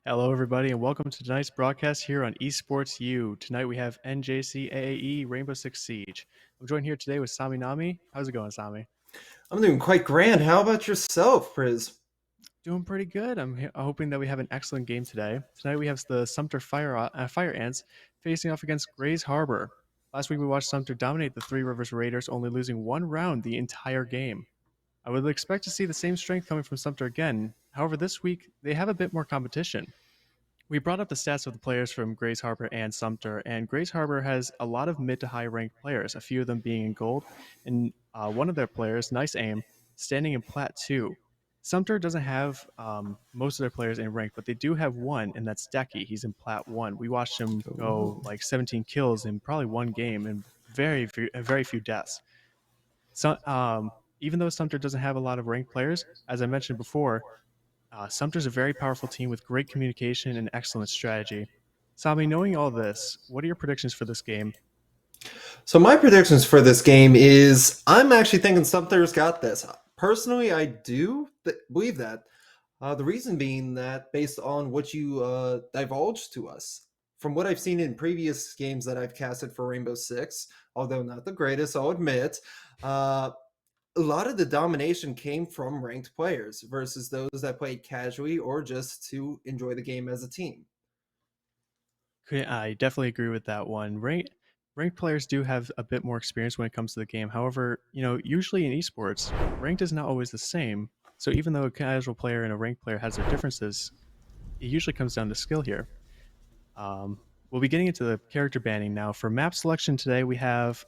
Hello, everybody, and welcome to tonight's broadcast here on Esports U. Tonight we have NJCAAE Rainbow Six Siege. I'm joined here today with Sami Nami. How's it going, Sami? I'm doing quite grand. How about yourself, Priz? Doing pretty good. I'm hoping that we have an excellent game today. Tonight we have the Sumter Fire Ants facing off against Grays Harbor. Last week we watched Sumter dominate the Three Rivers Raiders, only losing one round the entire game. I would expect to see the same strength coming from Sumter again. However, this week they have a bit more competition. We brought up the stats of the players from Grays Harbor and Sumter, and Grays Harbor has a lot of mid to high ranked players, a few of them being in gold, and one of their players, Nice Aim, standing in Plat 2. Sumter doesn't have most of their players in rank, but they do have one, and that's Decky. He's in Plat 1. We watched him go Ooh. like 17 kills in probably one game and very few deaths. So, even though Sumter doesn't have a lot of ranked players, as I mentioned before, Sumter's a very powerful team with great communication and excellent strategy. Sami, knowing all this, what are your predictions for this game? So my predictions for this game is I'm actually thinking Sumter's got this. Personally, I do believe that. The reason being that based on what you divulged to us, from what I've seen in previous games that I've casted for Rainbow Six, although not the greatest, I'll admit, a lot of the domination came from ranked players versus those that played casually or just to enjoy the game as a team. I definitely agree with that one. Ranked players do have a bit more experience when it comes to the game. However, usually in esports, ranked is not always the same. So even though a casual player and a ranked player has their differences, it usually comes down to skill here. We'll be getting into the character banning now. For map selection today, we have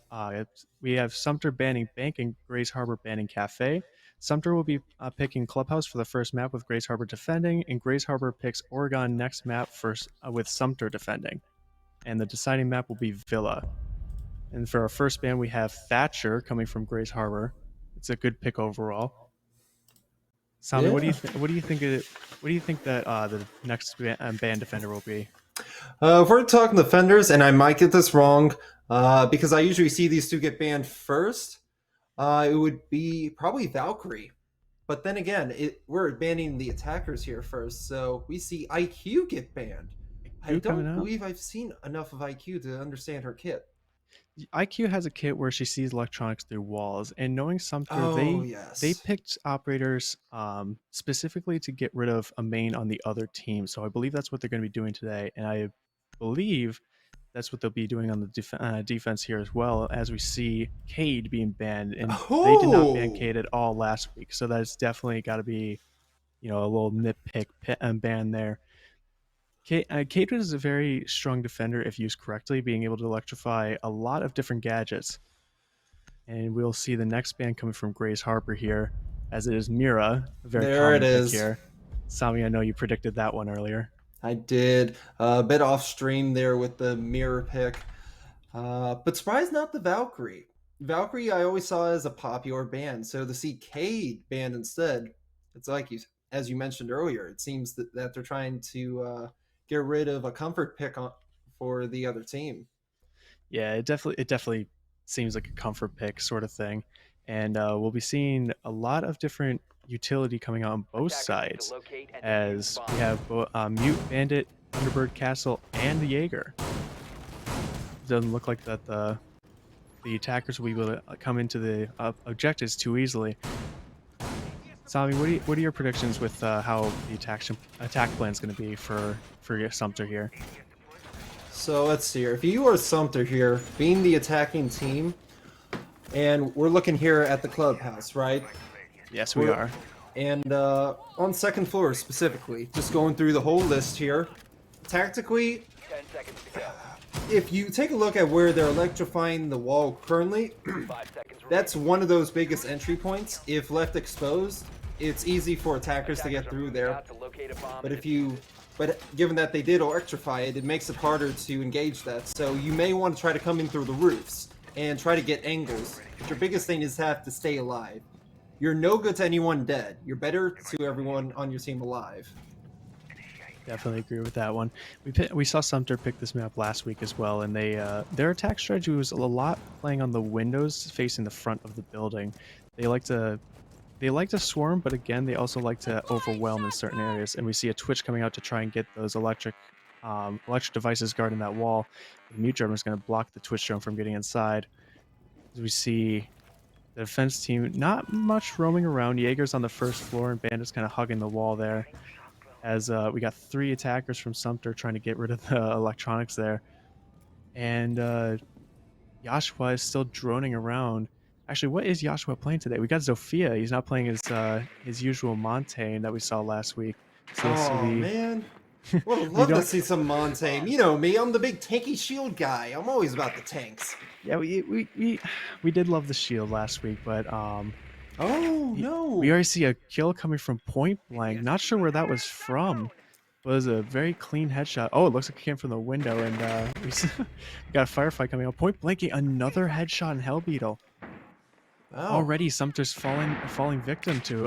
Sumter banning Bank and Grays Harbor banning Cafe. Sumter will be picking Clubhouse for the first map with Grays Harbor defending, and Grays Harbor picks Oregon next map first with Sumter defending. And the deciding map will be Villa. And for our first ban, we have Thatcher coming from Grays Harbor. It's a good pick overall. Sami, Yeah. what do you think? What do you think that the next ban defender will be? If we're talking defenders, and I might get this wrong, because I usually see these two get banned first, it would be probably Valkyrie. But then again, we're banning the attackers here first, so we see IQ get banned. I Q coming don't out. believe I've seen enough of IQ to understand her kit. IQ has a kit where she sees electronics through walls, and knowing Sumter, Oh, they yes. picked operators specifically to get rid of a main on the other team. So I believe that's what they're going to be doing today, and I believe that's what they'll be doing on the defense here as well. As we see Cade being banned, and they did not ban Oh! Cade at all last week, so that's definitely got to be a little nitpick ban there. Cade is a very strong defender if used correctly, being able to electrify a lot of different gadgets. And we'll see the next ban coming from Grays Harbor here, as it is Mira, a very There it common pick is. here. Sami, I know you predicted that one earlier. I did. A bit off stream there with the mirror pick. But surprised not the Valkyrie. Valkyrie I always saw as a popular band, so to see Cade banned instead, it's like as you mentioned earlier, it seems that they're trying to get rid of a comfort pick for the other team. Yeah, it definitely seems like a comfort pick sort of thing, and we'll be seeing a lot of different utility coming out on both sides, as we have Mute, Bandit, Thunderbird Castle, and the Jaeger. Doesn't look like that the attackers will be able to come into the objectives too easily. Sami, what are your predictions with how the attack plan is going to be for Sumter here? So let's see here. If you are Sumter here, being the attacking team, and we're looking here at the clubhouse, right? Yes, we are. And on second floor specifically, just going through the whole list here. Tactically, if you take a look at where they're electrifying the wall currently, that's one of those biggest entry points. If left exposed, it's easy for attackers to get through there. But given that they did electrify it, it makes it harder to engage that. So you may want to try to come in through the roofs and try to get angles. But your biggest thing is to have to stay alive. You're no good to anyone dead. You're better to everyone on your team alive. Definitely agree with that one. We saw Sumter pick this map last week as well, and their attack strategy was a lot playing on the windows facing the front of the building. They like to they like to swarm, but again, they also like to overwhelm in certain areas. And we see a Twitch coming out to try and get those electric devices guarding that wall. The mute drummer is going to block the Twitch drone from getting inside. As we see the defense team not much roaming around. Jaeger's on the first floor, and Bandit's kind of hugging the wall there. As we got 3 attackers from Sumter trying to get rid of the electronics there. And Joshua is still droning around. Actually, what is Joshua playing today? We got Zofia. He's not playing his usual Montaigne that we saw last week. So let's see Oh man, would have we loved to don't. see some Montaigne. You know me, I'm the big tanky shield guy. I'm always about the tanks. Yeah, we did love the shield last week, but Oh we no! already see a kill coming from point blank. Not sure where that was from. But it was a very clean headshot. Oh, it looks like it came from the window, and we got a firefight coming up. Point blank, another headshot in Hellbeetle. Wow. Already, Sumter's falling victim to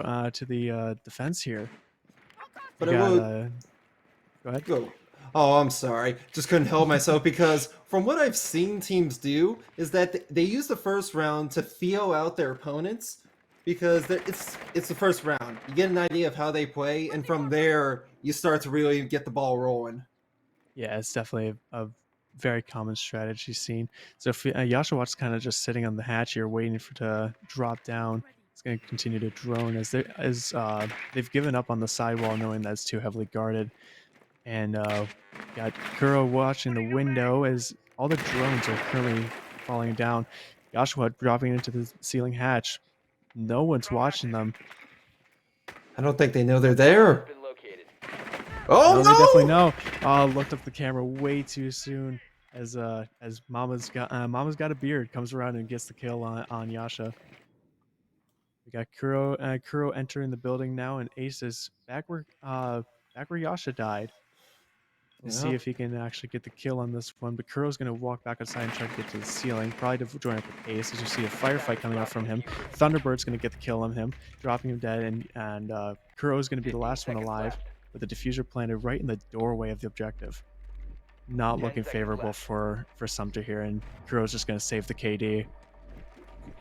the defense here. But We I got would go ahead. go. Oh, I'm sorry. Just couldn't help myself because from what I've seen teams do is that they use the first round to feel out their opponents because it's the first round. You get an idea of how they play, and from there you start to really get the ball rolling. Yeah, it's definitely a very common strategy seen. So if Yashawat's kind of just sitting on the hatch here, waiting for to drop down. It's going to continue to drone they've given up on the sidewall, knowing that it's too heavily guarded. And got Kuro watching the window as all the drones are currently falling down. Joshua dropping into the ceiling hatch. No one's watching them. I don't think they know they're there. Oh No, no! they definitely know. Looked up the camera way too soon. As Mama's got a beard, comes around and gets the kill on Yasha. We got Kuro entering the building now, and Ace is back where Yasha died. We'll see if he can actually get the kill on this one. But Kuro's going to walk back outside and try to get to the ceiling, probably to join up with Ace. As you see a firefight coming out from him. Thunderbird's going to get the kill on him, dropping him dead, and Kuro's going to be the last one alive with the diffuser planted right in the doorway of the objective. Not looking favorable for Sumter here, and Kuro's just going to save the KD.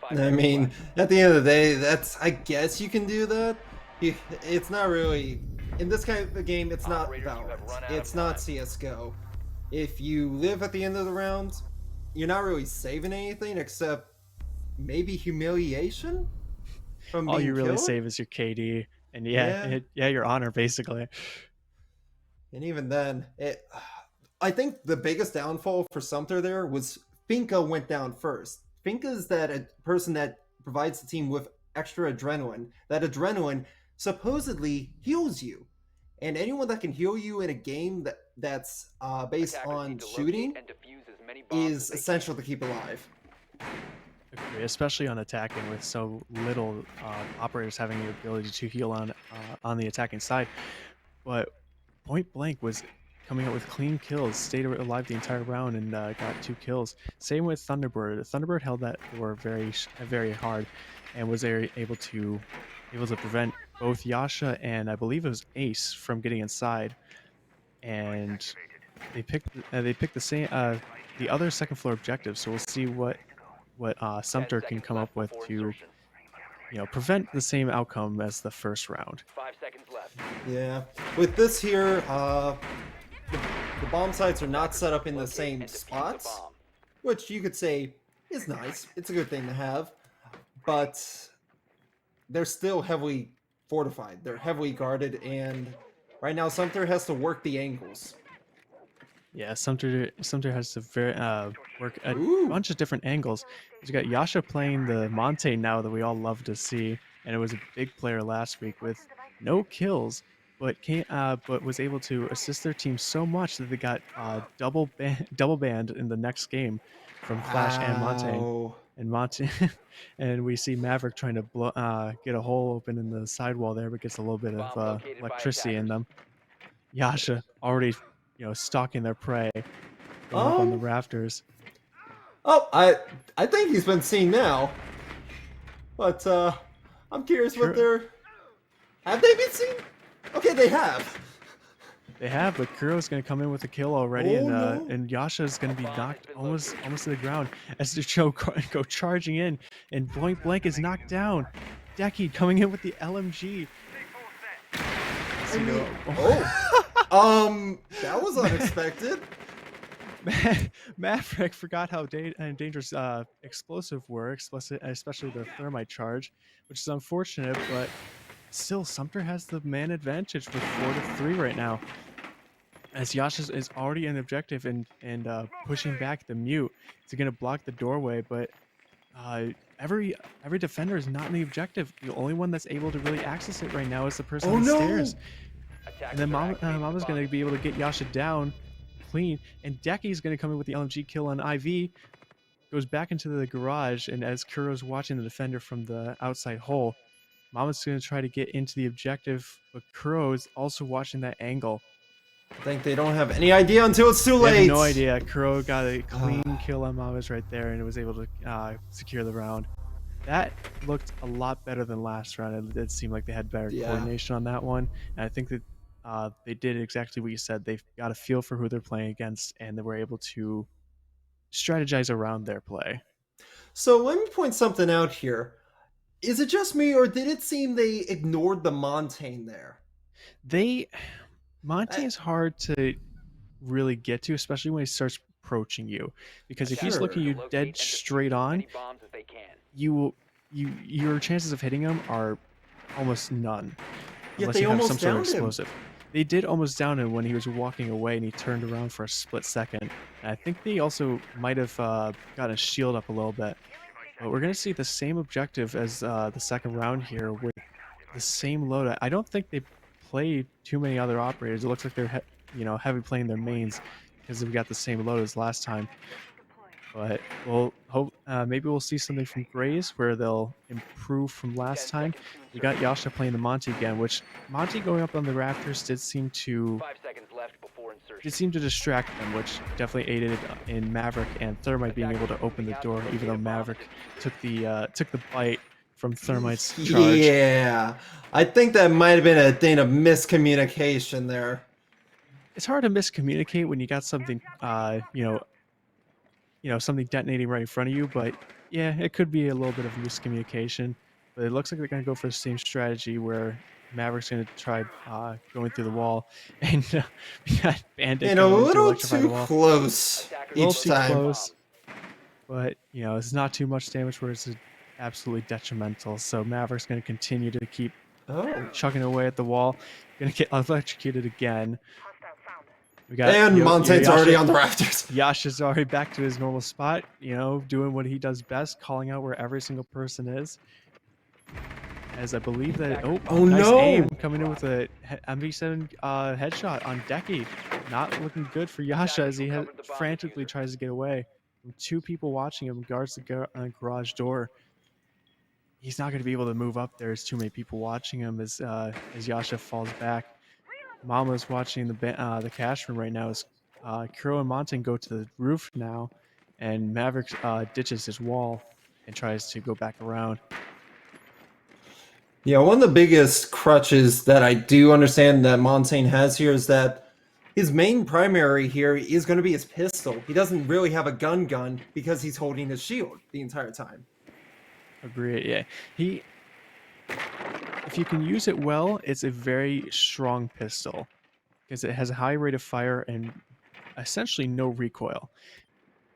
I mean, at the end of the day, I guess you can do that. It's not really in this kind of a game. It's not Valorant. It's not CS:GO. If you live at the end of the round, you're not really saving anything except maybe humiliation from All being you really killed? save is your KD, and your honor basically. And even then, I think the biggest downfall for Sumter there was Finka went down first. Finka's that a person that provides the team with extra adrenaline. That adrenaline supposedly heals you, and anyone that can heal you in a game that's based on shooting is essential to keep alive. Agree, especially on attacking, with so little operators having the ability to heal on the attacking side. But Point Blank was coming out with clean kills, stayed alive the entire round, and got 2 kills. Same with Thunderbird. Thunderbird held that door very hard, and was able to prevent both Yasha and I believe it was Ace from getting inside. And they picked the same the other second floor objective. So we'll see what Sumter can come up with to prevent the same outcome as the first round. 5 seconds left. Yeah, with this here, the bomb sites are not set up in the same spots, which you could say is nice. It's a good thing to have, but they're still heavily fortified. They're heavily guarded, and right now Sumter has to work the angles. Yeah, Sumter has to work a Ooh. bunch of different angles. You got Yasha playing the Montaigne now that we all love to see, and it was a big player last week with no kills, but was able to assist their team so much that they got double banned in the next game from Flash and Montaigne. Wow. And Montaigne, and we see Maverick trying to get a hole open in the sidewall there, but gets a little bit of electricity in them. Yasha already stalking their prey, going up on the rafters. Oh, I think he's been seen now, but I'm curious what have they been seen? Okay, they have. They have, but Kuro's going to come in with a kill already, No. and Yasha is going to be knocked almost to the ground as the show go charging in, and Point Blank is knocked down. Decky coming in with the LMG. I mean, that was unexpected. Maverick forgot how dangerous explosive were, especially the thermite charge, which is unfortunate, but still Sumter has the man advantage with 4-3 right now. As Yasha is already in the objective and pushing back the mute. He's going to block the doorway, but uh, every defender is not in the objective. The only one that's able to really access it right now is the person Oh on the no! stairs. And then Mama's going to be able to get Yasha down clean, and Decky's going to come in with the LMG kill on IV, goes back into the garage, and as Kuro's watching the defender from the outside hole, Mama's going to try to get into the objective, but Kuro is also watching that angle. I think they don't have any idea until it's too They late. have no idea. Kuro got a clean kill on Mama's right there, and was able to secure the round. That looked a lot better than last round. It did seem like they had better coordination on that one, and I think that they did exactly what you said. They've got a feel for who they're playing against, and they were able to strategize around their play. So let me point something out here. Is it just me, or did it seem they ignored the Montaigne there? Monty is hard to really get to, especially when he starts approaching you, because if he's looking you dead straight on, your chances of hitting him are almost none, unless you have some sort of explosive. They did almost down him when he was walking away and he turned around for a split second. And I think they also might have got a shield up a little bit. But we're going to see the same objective as the second round here with the same loadout. I don't think they play too many other operators. It looks like they're heavy playing their mains because we got the same load as last time. But we'll hope maybe we'll see something from Grays where they'll improve from last time. We got Yasha playing the Monty again, which Monty going up on the Raptors did seem to distract them, which definitely aided in Maverick and Thermite being able to open the door, even though Maverick took the bite from Thermite's charge. Yeah, I think that might have been a thing of miscommunication there. It's hard to miscommunicate when you got something something detonating right in front of you, but yeah, it could be a little bit of miscommunication. But it looks like they're going to go for the same strategy where Maverick's going to try going through the wall, and we got Bandit and a little too close each time. Close, but it's not too much damage where it's absolutely detrimental. So Maverick's going to continue to keep chugging away at the wall. Going to get electrocuted again. And Montaigne's already on the rafters. Yasha's already back to his normal spot, doing what he does best, calling out where every single person is. As I believe that, nice aim, coming in with a MV7 headshot on Decky. Not looking good for Yasha as he frantically tries to get away from two people watching him, guards the garage door. He's not going to be able to move up there. There's too many people watching him as Yasha falls back. Mama's watching the cash room right now as Kuro and Montagne go to the roof now, and Maverick ditches his wall and tries to go back around. Yeah, one of the biggest crutches that I do understand that Montaigne has here is that his main primary here is going to be his pistol. He doesn't really have a gun because he's holding his shield the entire time. Agree, yeah. If you can use it well, it's a very strong pistol because it has a high rate of fire and essentially no recoil.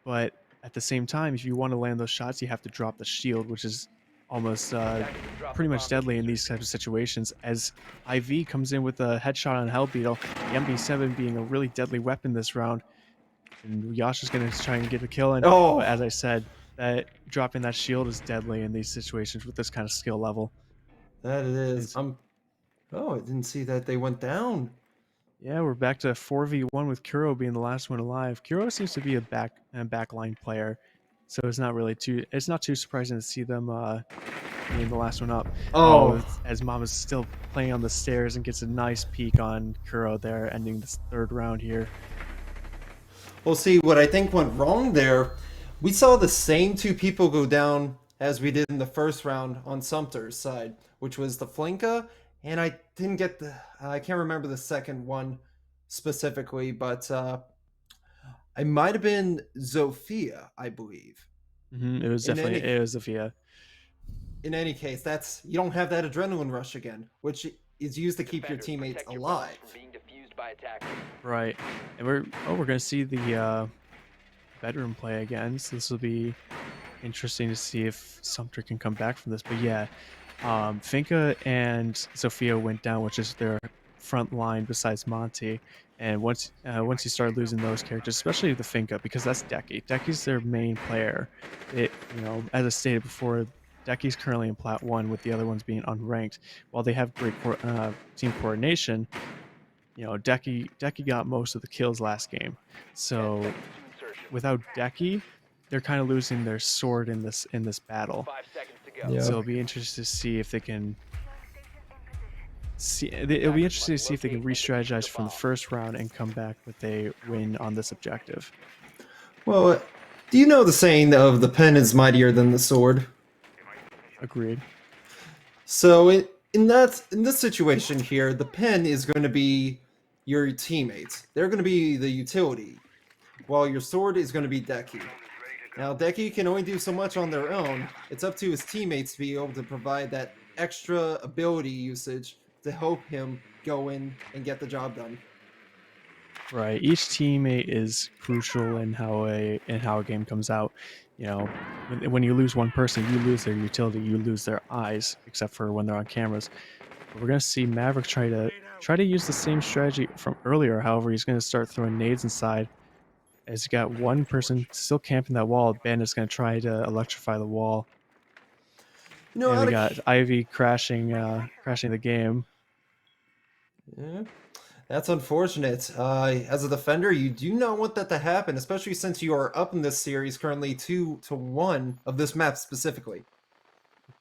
But at the same time, if you want to land those shots, you have to drop the shield, which is almost pretty much deadly in these types of situations. As IV comes in with a headshot on Hellbeetle, the MB7 being a really deadly weapon this round, and Yasha's going to try and get the kill. And as I said, that dropping that shield is deadly in these situations with this kind of skill level. That it is. I didn't see that they went down. Yeah, we're back to 4v1 with Kuro being the last one alive. Kuro seems to be a backline player, so it's not too surprising to see them being the last one up. As Mama's still playing on the stairs and gets a nice peek on Kuro there, ending this third round here. Well, see, what I think went wrong there, we saw the same two people go down as we did in the first round on Sumter's side, which was the Flinka, and I didn't get I can't remember the second one specifically, but it might have been Zofia, I believe. It was definitely Zofia. in any case, that's you don't have that adrenaline rush again, which is used to keep your teammates alive. Right. And we're gonna see the bedroom play again, so this will be interesting to see if Sumter can come back from this. But yeah, Finca and Sophia went down, which is their front line besides Monty. And once you start losing those characters, especially the Finca, because that's Decky. Decky's their main player. As I stated before, Decky's currently in Plat 1 with the other ones being unranked. While they have great team coordination, Decky got most of the kills last game. So without Decky, they're kind of losing their sword in this battle. Yeah. So it'll be interesting to see if they can see. It'll be interesting to see if they can re-strategize from the first round and come back with a win on this objective. Well, do you know the saying of the pen is mightier than the sword? Agreed. So in this situation here, the pen is going to be your teammates. They're going to be the utility, while your sword is going to be Decky. Now, Decky can only do so much on their own. It's up to his teammates to be able to provide that extra ability usage to help him go in and get the job done. Right. Each teammate is crucial in how a game comes out. When you lose one person, you lose their utility, you lose their eyes, except for when they're on cameras. But we're gonna see Maverick try to use the same strategy from earlier. However, he's gonna start throwing nades inside. As you got one person still camping that wall, Ben is gonna try to electrify the wall. And we Out got of Ivy crashing the game. yeah, that's unfortunate. As a defender, you do not want that to happen, especially since you are up in this series currently 2-1 of this map specifically.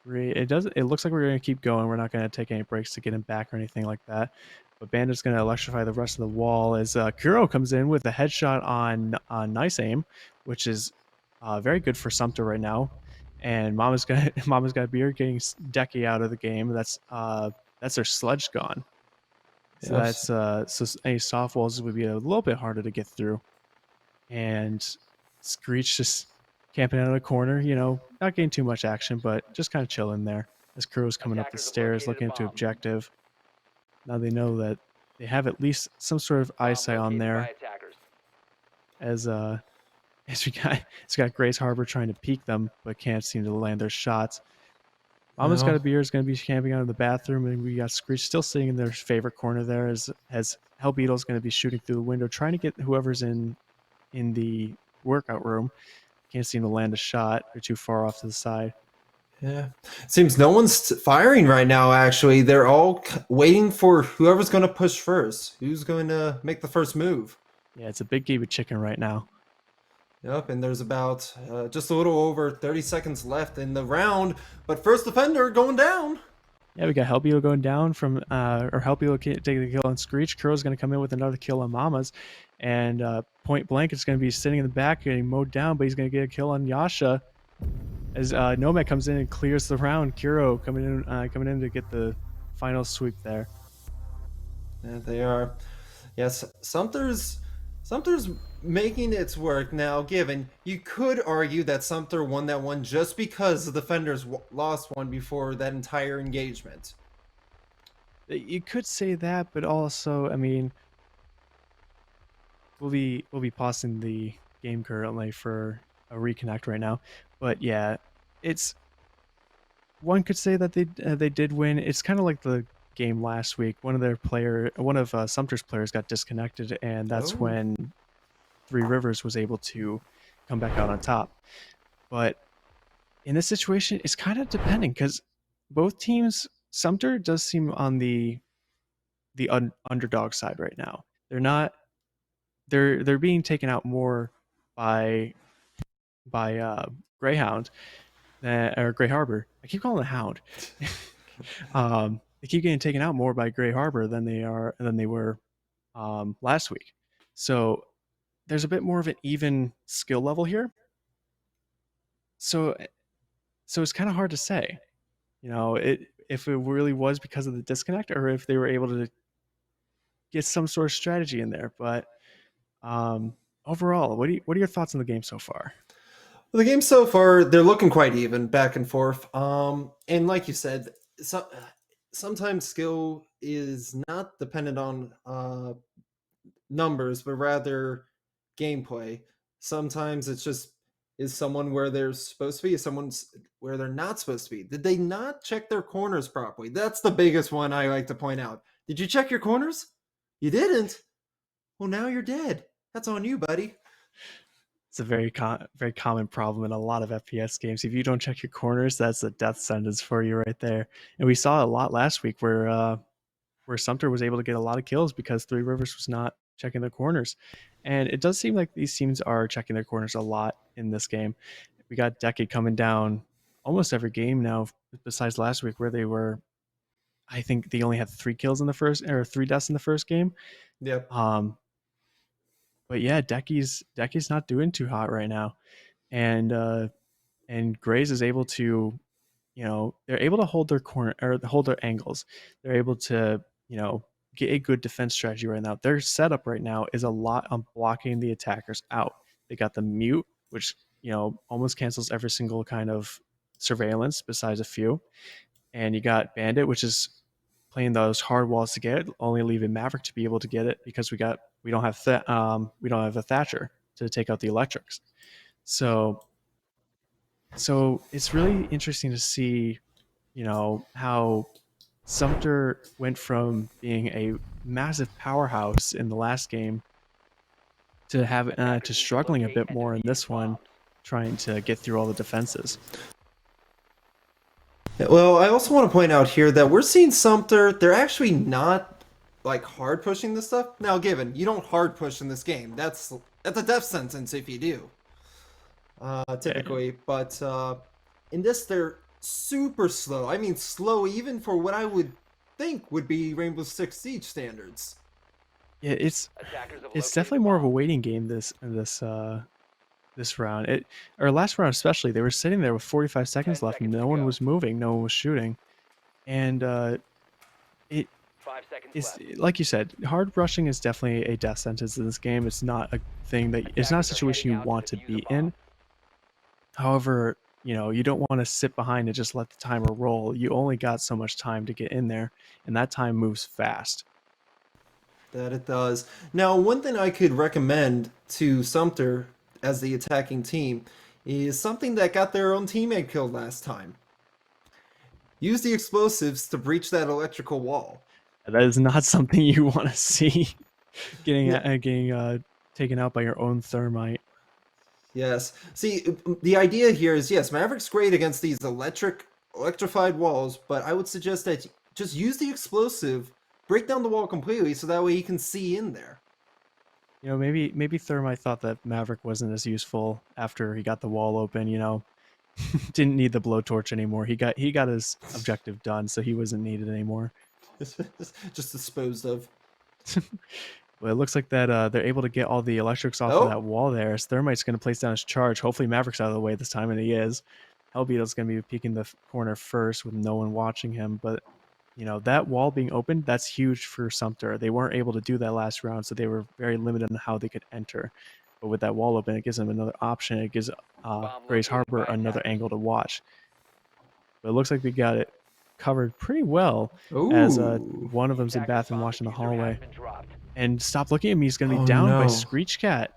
It looks like we're gonna keep going. We're not gonna take any breaks to get him back or anything like that. But Bandit's gonna electrify the rest of the wall as Kuro comes in with a headshot on nice aim, which is very good for Sumter right now. And Mama's got beer getting Decky out of the game. That's their sledge gone. So Yes. so any soft walls would be a little bit harder to get through. And Screech just camping out of the corner, not getting too much action, but just kind of chilling there as Kuro's coming up the stairs looking into objective. Now they know that they have at least some sort of eyesight on there as it's got Grace Harbor trying to peek them, but can't seem to land their shots. Mama's No. Got a Beer is going to be camping out of the bathroom, and we got Screech still sitting in their favorite corner there as Hell Beetle's going to be shooting through the window, trying to get whoever's in the workout room. Can't seem to land a shot. They're too far off to the side. Yeah. Seems no one's firing right now, actually. They're all waiting for whoever's going to push first. Who's going to make the first move? Yeah, it's a big game of chicken right now. Yep, and there's about just a little over 30 seconds left in the round, but first defender going down. Yeah, we got Hellbeetle going down from, or Hellbeetle taking the kill on Screech. Kuro's going to come in with another kill on Mama's. And Point Blank is going to be sitting in the back getting mowed down, but he's going to get a kill on Yasha. As Nomad comes in and clears the round. Kuro coming in to get the final sweep there. Yeah, they are. Yes, Sumter's making its work now, given you could argue that Sumter won that one just because the defenders lost one before that entire engagement. You could say that, but also, I mean, we'll be pausing the game currently for a reconnect right now. But yeah, it's one could say that they did win. It's kind of like the game last week. One of Sumter's players got disconnected, and that's when Three Rivers was able to come back out on top. But in this situation, it's kind of depending because both teams, Sumter does seem on the underdog side right now. They're not. They're being taken out more by Greyhound or Grey Harbor. I keep calling it Hound. They keep getting taken out more by Grey Harbor than they were last week. So there's a bit more of an even skill level here. So it's kind of hard to say, if it really was because of the disconnect or if they were able to get some sort of strategy in there. But overall, what are your thoughts on the game so far? The game so far, they're looking quite even, back and forth. And like you said, sometimes skill is not dependent on numbers, but rather gameplay. Sometimes it's just is someone where they're supposed to be, is someone's where they're not supposed to be. Did they not check their corners properly? That's the biggest one I like to point out. Did you check your corners? You didn't. Well, now you're dead. That's on you, buddy. It's a very common problem in a lot of FPS games. If you don't check your corners, that's a death sentence for you right there. And we saw a lot last week where Sumter was able to get a lot of kills because Three Rivers was not checking their corners. And it does seem like these teams are checking their corners a lot in this game. We got Decade coming down almost every game now, besides last week where they were. I think they only had 3 kills in the first, or 3 deaths in the first game. Yep. Um, but yeah, Decky's not doing too hot right now, and Grays is able to, they're able to hold their corner or hold their angles. They're able to, get a good defense strategy right now. Their setup right now is a lot on blocking the attackers out. They got the mute, which almost cancels every single kind of surveillance besides a few, and you got Bandit, which is playing those hard walls to get it, only leaving Maverick to be able to get it because we don't have a Thatcher to take out the electrics. So it's really interesting to see, how Sumter went from being a massive powerhouse in the last game to struggling a bit more in this one, trying to get through all the defenses. Well, I also want to point out here that we're seeing Sumter. They're actually not like hard pushing this stuff. Now, given you don't hard push in this game, that's a death sentence if you do. Typically, but in this they're super slow. I mean, slow even for what I would think would be Rainbow Six Siege standards. Yeah, it's definitely more of a waiting game this round. Or last round especially, they were sitting there with 45 seconds left. No one was moving, no one was shooting, and it it's like you said, hard rushing is definitely a death sentence in this game. It's not a thing that it's not a situation you want to be in. However, you don't want to sit behind and just let the timer roll. You only got so much time to get in there, and that time moves fast. That it does. Now, one thing I could recommend to Sumter as the attacking team is something that got their own teammate killed last time. Use the explosives to breach that electrical wall. That is not something you want to see getting Yeah. getting taken out by your own thermite. Yes. See, the idea here is yes, Maverick's great against these electrified walls, but I would suggest that just use the explosive, break down the wall completely, so that way he can see in there. Maybe Thermite thought that Maverick wasn't as useful after he got the wall open. Didn't need the blowtorch anymore. He got his objective done, so he wasn't needed anymore. Just disposed of. Well, it looks like that they're able to get all the electrics off of that wall there. So Thermite's going to place down his charge. Hopefully Maverick's out of the way this time, and he is. Hellbeetle's going to be peeking the corner first with no one watching him. But, that wall being opened, that's huge for Sumter. They weren't able to do that last round, so they were very limited on how they could enter. But with that wall open, it gives them another option. It gives Grace Harbor another angle to watch. But it looks like they got it covered pretty well. Ooh. As one of them's in bathroom watching the hallway. And Stop Looking at Me is going to be down by Screech Cat.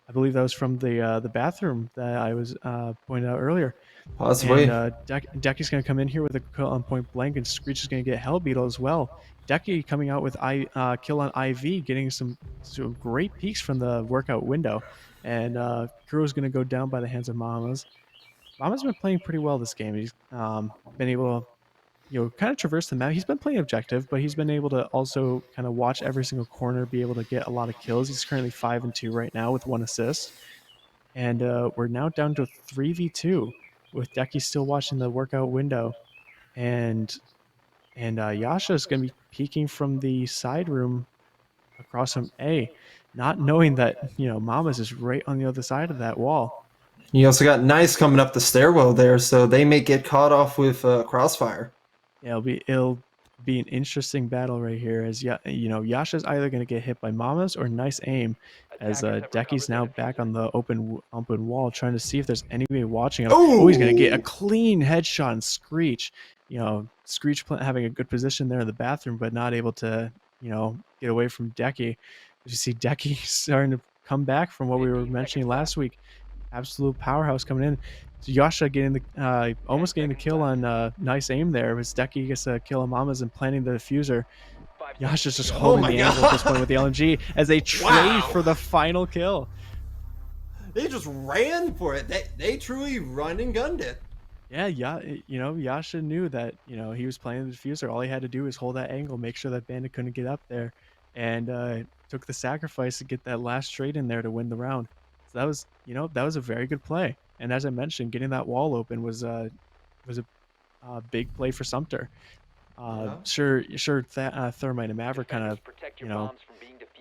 I believe that was from the bathroom that I was pointed out earlier. Possibly. And Decky's going to come in here with a kill on point blank, and Screech is going to get Hellbeetle as well. Decky coming out with kill on IV, getting some great peeks from the workout window. And Kuro is going to go down by the hands of Mamas. Mama's been playing pretty well this game. He's been able to kind of traverse the map. He's been playing objective, but he's been able to also kind of watch every single corner, be able to get a lot of kills. He's currently 5-2 right now with 1 assist. And we're now down to 3v2 with Decky still watching the workout window. And Yasha is going to be peeking from the side room across from A, not knowing that, Mamas is right on the other side of that wall. You also got Nice coming up the stairwell there, so they may get caught off with Crossfire. Yeah, it'll be an interesting battle right here, as Yasha's either going to get hit by Mamas or Nice aim, as Decky's now back on the open wall, trying to see if there's anybody watching him. Oh! Oh, he's gonna get a clean headshot on Screech. You know, Screech having a good position there in the bathroom, but not able to, you know, get away from Decky. You see Decky starting to come back from what we were mentioning last week. Absolute powerhouse coming in. So Yasha getting the almost getting the kill on nice aim there. It was Decky gets a kill on Mamas and planting the diffuser. Yasha's just Oh holding my the angle at this God. point with the LMG as they trade Wow. for the final kill. They just ran for it. They truly run and gunned it. Yeah, you know, Yasha knew that, you know, he was playing the diffuser. All he had to do was hold that angle, make sure that Bandit couldn't get up there, and took the sacrifice to get that last trade in there to win the round. So that was, you know, that was a very good play. And as I mentioned, getting that wall open was a big play for Sumter. Yeah. Sure, Thermite and Maverick kind of, you know,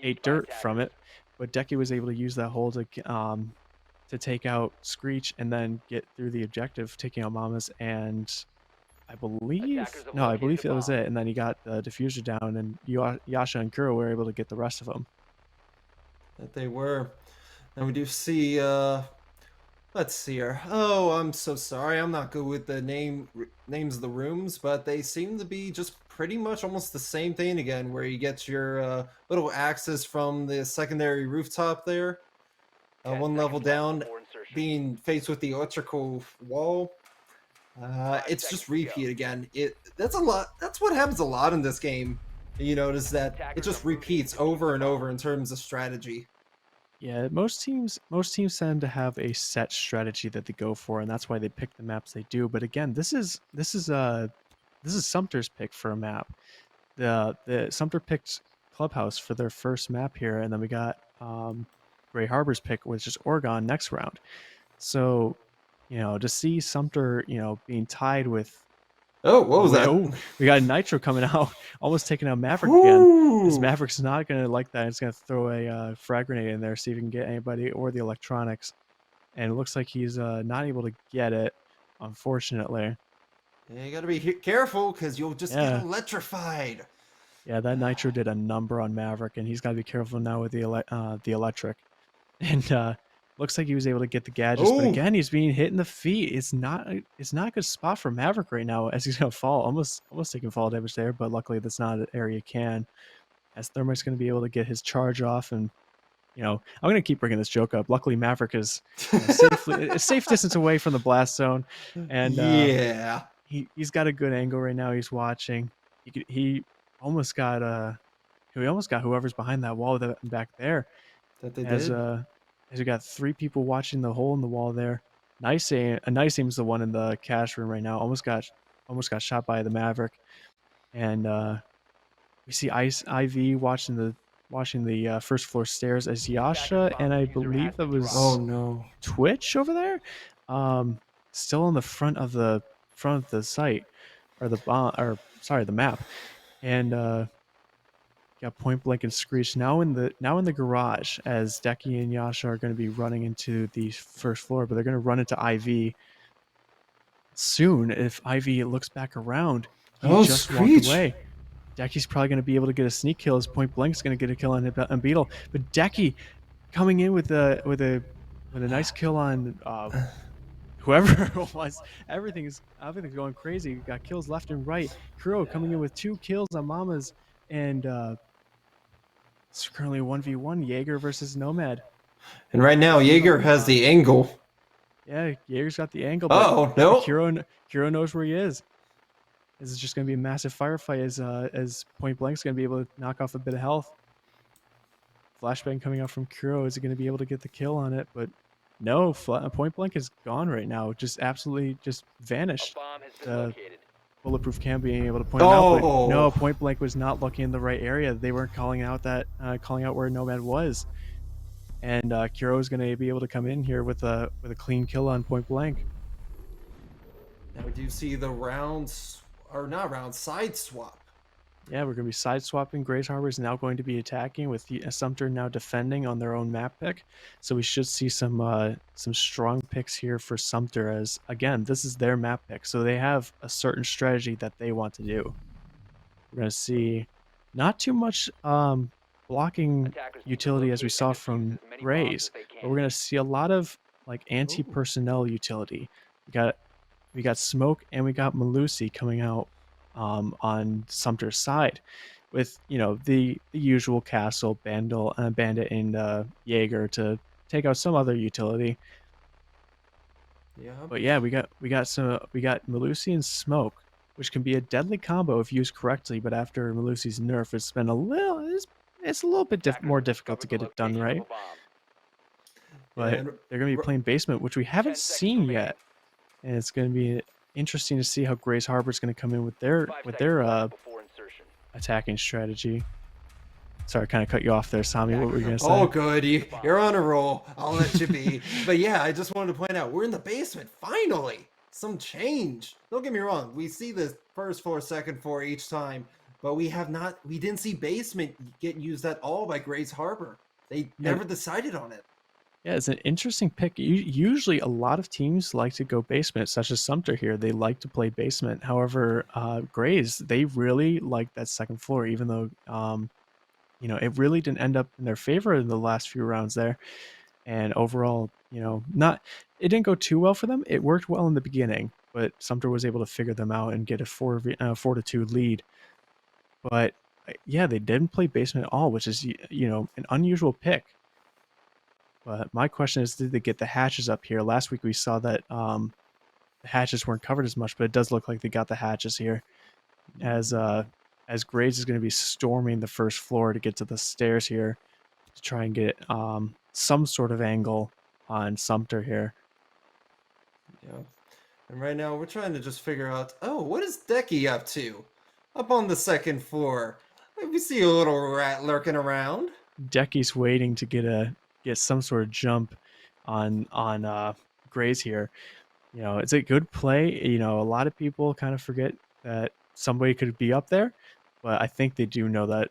ate dirt from it, but Decky was able to use that hole to take out Screech and then get through the objective, taking out Mamas, and I believe that was it. And then he got the diffuser down, and Yasha and Kuro were able to get the rest of them. That they were. And we do see, let's see here. Oh, I'm so sorry. I'm not good with the names of the rooms, but they seem to be just pretty much almost the same thing again, where you get your little axes from the secondary rooftop there. One level down, being faced with the electrical wall. It's just repeat again. That's a lot. That's what happens a lot in this game. You notice that it just repeats over and over in terms of strategy. Yeah, most teams tend to have a set strategy that they go for, and that's why they pick the maps they do. But again, this is Sumter's pick for a map. The Sumter picked Clubhouse for their first map here, and then we got Gray Harbor's pick, which is Oregon next round. So, you know, to see Sumter, you know, being tied with Oh, what was that? Oh, we got Nitro coming out, almost taking out Maverick Ooh. again. This Maverick's not gonna like that. It's gonna throw a frag grenade in there, see if he can get anybody or the electronics. And it looks like he's not able to get it, unfortunately. Yeah, you gotta be careful because you'll just get electrified. Yeah, that Nitro did a number on Maverick, and he's got to be careful now with the electric. And looks like he was able to get the gadgets, but again, he's being hit in the feet. It's not a good spot for Maverick right now, as he's gonna fall, almost taking fall damage there. But luckily, that's not an area can, as Thermite's gonna be able to get his charge off. And you know, I'm gonna keep bringing this joke up. Luckily, Maverick is safely a safe distance away from the blast zone, and yeah, he's got a good angle right now. He's watching. He almost got whoever's behind that wall back there. That they did. As we got 3 people watching the hole in the wall there. Nice aim is the one in the cash room right now. Almost got shot by the Maverick. And we see IV watching the first floor stairs as Yasha, and I believe that was Twitch over there. Still on the front of the site, or the map. And got Point Blank and Screech now in the garage, as Decky and Yasha are going to be running into the first floor, but they're going to run into IV soon. If IV looks back around, he just walked away. Decky's probably going to be able to get a sneak kill, as Point Blank's going to get a kill on Beetle. But Decky coming in with a nice kill on whoever it was. Everything's going crazy. We got kills left and right. Kuro coming in with 2 kills on Mamas, and it's currently 1v1, Jaeger versus Nomad. And right now, Jaeger has the angle. Yeah, Jaeger's got the angle, but Kuro knows where he is. This is just going to be a massive firefight, as Point Blank's going to be able to knock off a bit of health. Flashbang coming out from Kuro. Is he going to be able to get the kill on it? But no, Point Blank is gone right now. Just absolutely just vanished. Bulletproof Cam being able to point out, but no, Point Blank was not looking in the right area. They weren't calling out where Nomad was, and Kuro is going to be able to come in here with a clean kill on Point Blank. Now we do see the side swap. Yeah, we're going to be side swapping. Grays Harbor is now going to be attacking, with Sumter now defending on their own map pick. So we should see some strong picks here for Sumter, as again, this is their map pick. So they have a certain strategy that they want to do. We're going to see not too much blocking utility as we saw from Grays, but we're going to see a lot of like Oh, anti-personnel utility. We got we got Smoke and we got Malusi coming out on Sumter's side, with the usual Castle, Bandit, and Jaeger to take out some other utility. yeah. But yeah, we got Malusi and Smoke, which can be a deadly combo if used correctly. But after Malusi's nerf, it's a little bit more difficult to get it done right. Yeah, But they're gonna be playing basement, which we haven't seen yet, and it's gonna be interesting to see how Grace Harbor's gonna come in with their attacking strategy. Sorry, I kind of cut you off there, Sami. What were you gonna oh, say? good. You're on a roll. I'll let you be. But yeah, I just wanted to point out we're in the basement. Finally, some change. Don't get me wrong. We see the first floor, second floor each time, but we have not. We didn't see basement get used at all by Grace Harbor. They Yeah, never decided on it. yeah, it's an interesting pick. Usually, a lot of teams like to go basement, such as Sumter here. They like to play basement. However, Grays, they really like that second floor, even though it really didn't end up in their favor in the last few rounds there. And overall, not it didn't go too well for them. It worked well in the beginning, but Sumter was able to figure them out and get a 4-2 lead. But yeah, they didn't play basement at all, which is an unusual pick. But my question is, did they get the hatches up here? Last week we saw that the hatches weren't covered as much, but it does look like they got the hatches here, as Graves is going to be storming the first floor to get to the stairs here to try and get some sort of angle on Sumter here. Yeah. And right now we're trying to just figure out. Oh, what is Decky up to? Up on the second floor. We see a little rat lurking around. Decky's waiting to get some sort of jump on Grays here. It's a good play. A lot of people kind of forget that somebody could be up there, but I think they do know that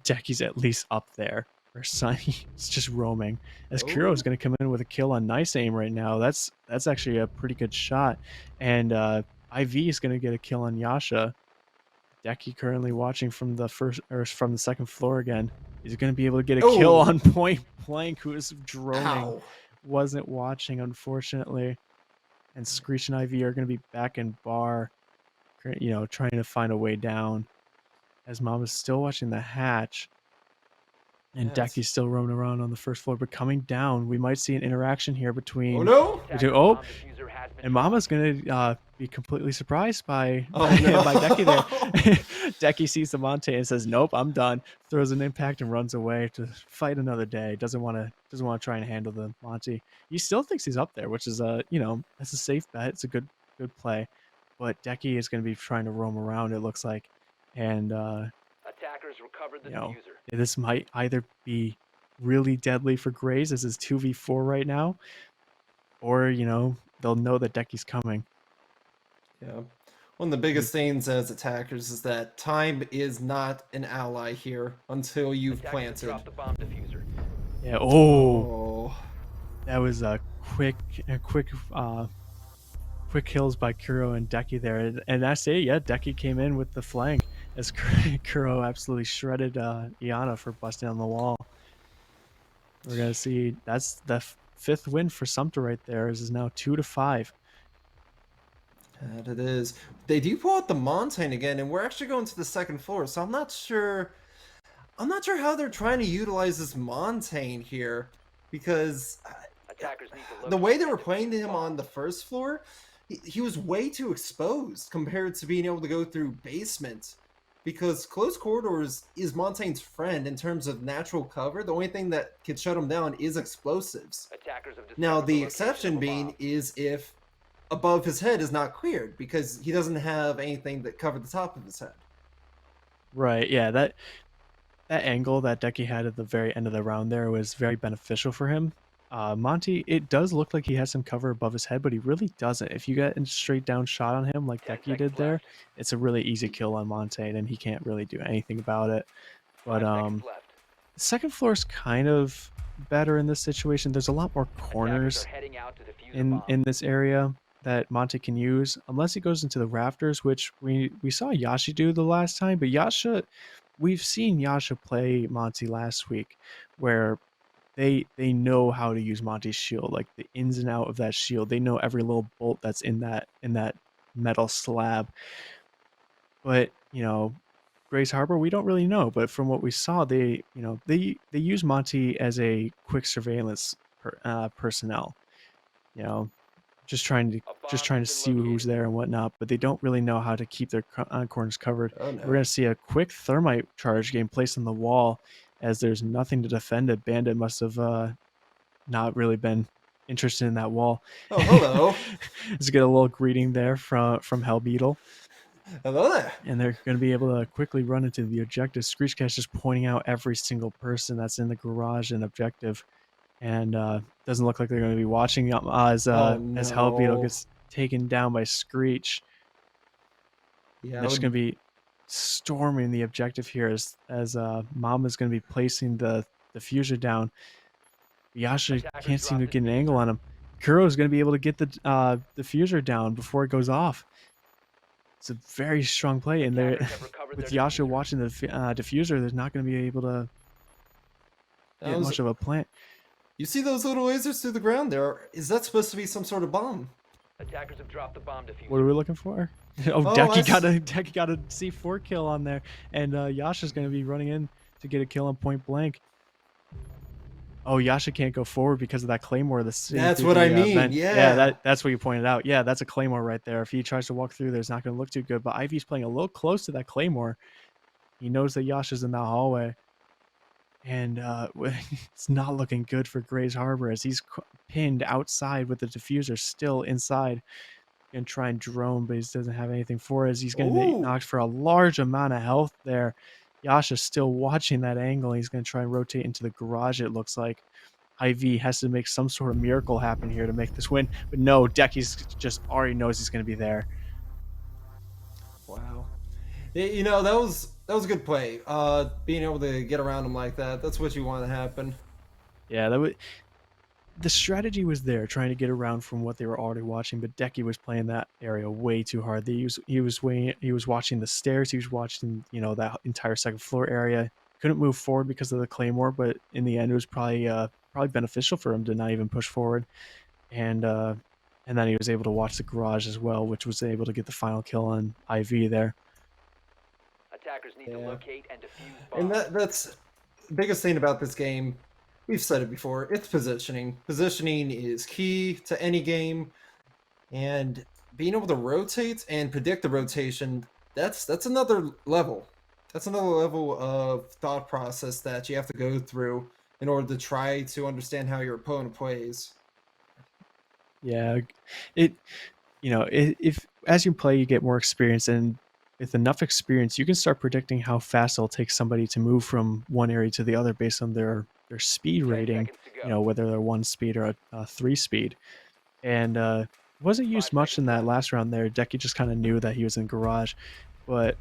Decky's at least up there. Or Sunny is just roaming. As Kuro is Oh, going to come in with a kill on Nice Aim right now. That's actually a pretty good shot. And IV is going to get a kill on Yasha. Decky currently watching from the first or from the second floor again. He's going to be able to get a kill oh, on Point Blank, who is droning. ow. Wasn't watching, unfortunately. And Screech and IV are going to be back in bar, trying to find a way down. As Mom is still watching the hatch. And Yes. Decky's still roaming around on the first floor, but coming down, we might see an interaction here Oh between no! oh, and Mama's gonna be completely surprised by Oh no! by Decky there. Decky sees the Monte and says, "Nope, I'm done." Throws an impact and runs away to fight another day. Doesn't want to try and handle the Monte. He still thinks he's up there, which is that's a safe bet. It's a good play, but Decky is gonna be trying to roam around. It looks like, and Attackers recovered the you know, diffuser. this might either be really deadly for Grays as is 2v4 right now, or, they'll know that Decky's coming. Yeah. One of the biggest things as attackers is that time is not an ally here until you've Attackers planted. dropped the bomb diffuser. Yeah, Oh. that was a quick kills by Kuro and Decky there. And I say, yeah, Decky came in with the flank as Kuro absolutely shredded Iana for busting on the wall. We're going to see that's the fifth win for Sumter right there. This is now 2-5. That it is. They do pull out the Montaigne again, and we're actually going to the second floor, so I'm not sure. I'm not sure how they're trying to utilize this Montaigne here, because Attackers need to the way they were locate playing to him bomb. on the first floor, he was way too exposed compared to being able to go through basement. Because close corridors is Montaigne's friend in terms of natural cover. The only thing that can shut him down is explosives. Attackers have Now, discovered the location exception of a being bomb. is if above his head is not cleared, because he doesn't have anything that covered the top of his head. Right, yeah, that angle that Decky had at the very end of the round there was very beneficial for him. Monty, it does look like he has some cover above his head, but he really doesn't. If you get a straight down shot on him like 10 Decky did seconds there, left. it's a really easy kill on Montagne, and he can't really do anything about it. But 5 seconds left. the second floor is kind of better in this situation. There's a lot more Attackers corners are heading out to defuse a in bomb. this area that Monte can use, unless he goes into the rafters, which we saw Yashi do the last time. But we've seen Yasha play Monty last week, where they know how to use Monty's shield, like the ins and out of that shield. They know every little bolt that's in that metal slab. But Grace Harbor, we don't really know. But from what we saw, they use Monty as a quick surveillance personnel. You know, just trying to A just bomb trying has to been see who's located. there and whatnot. But they don't really know how to keep their corners covered. Oh We're no. gonna see a quick thermite charge getting placed on the wall, as there's nothing to defend it. Bandit must have not really been interested in that wall. Oh, hello. Let's get a little greeting there from Hell Beetle. Hello there. And they're going to be able to quickly run into the objective. Screechcast just pointing out every single person that's in the garage and objective, and doesn't look like they're going to be watching Oh as Hell Beetle no. gets taken down by Screech. Yeah, And I they're just going would. to be storming the objective here as Mama's going to be placing the diffuser down. Yasha Attackers can't seem drop to the get an angle diffuser. on him. Kuro is going to be able to get the diffuser down before it goes off. It's a very strong play, and they're Attackers have recovered with their Yasha diffuser. watching the diffuser, there's not going to be able to That get was. much of a plant. You see those little lasers through the ground there? Is that supposed to be some sort of bomb? Attackers have dropped the bomb diffuser. What are we looking for? Oh, Oh, Decky got a C4 kill on there, and Yasha's going to be running in to get a kill on point blank. Oh, Yasha can't go forward because of that claymore that's seeing That's through what I the mean. vent. Yeah, Yeah. that's what you pointed out. Yeah, that's a claymore right there. If he tries to walk through, there's not going to look too good. But Ivy's playing a little close to that claymore. He knows that Yasha's in that hallway. And it's not looking good for Grays Harbor, as he's pinned outside with the diffuser still inside. And try and drone, but he doesn't have anything for it, as he's going to be Ooh. knocked for a large amount of health there. Yasha's still watching that angle. He's going to try and rotate into the garage, it looks like. IV has to make some sort of miracle happen here to make this win. But no, Decky's just already knows he's going to be there. Wow. That was a good play. Being able to get around him like that, that's what you want to happen. Yeah, the strategy was there, trying to get around from what they were already watching, but Decky was playing that area way too hard. He was watching the stairs, he was watching that entire second floor area. Couldn't move forward because of the claymore, but in the end, it was probably beneficial for him to not even push forward, and then he was able to watch the garage as well, which was able to get the final kill on IV there. Attackers need to Yeah. locate and defuse And bombs. that's the biggest thing about this game. We've said it before. It's positioning. Positioning is key to any game, and being able to rotate and predict the rotation, that's another level. That's another level of thought process that you have to go through in order to try to understand how your opponent plays. Yeah, it if as you play, you get more experience, and with enough experience, you can start predicting how fast it'll take somebody to move from one area to the other based on their speed 10 rating. seconds to go. Whether they're 1 speed or a 3 speed, and wasn't 5 used much in seconds that left. last round there. Decky just kind of knew that he was in garage, but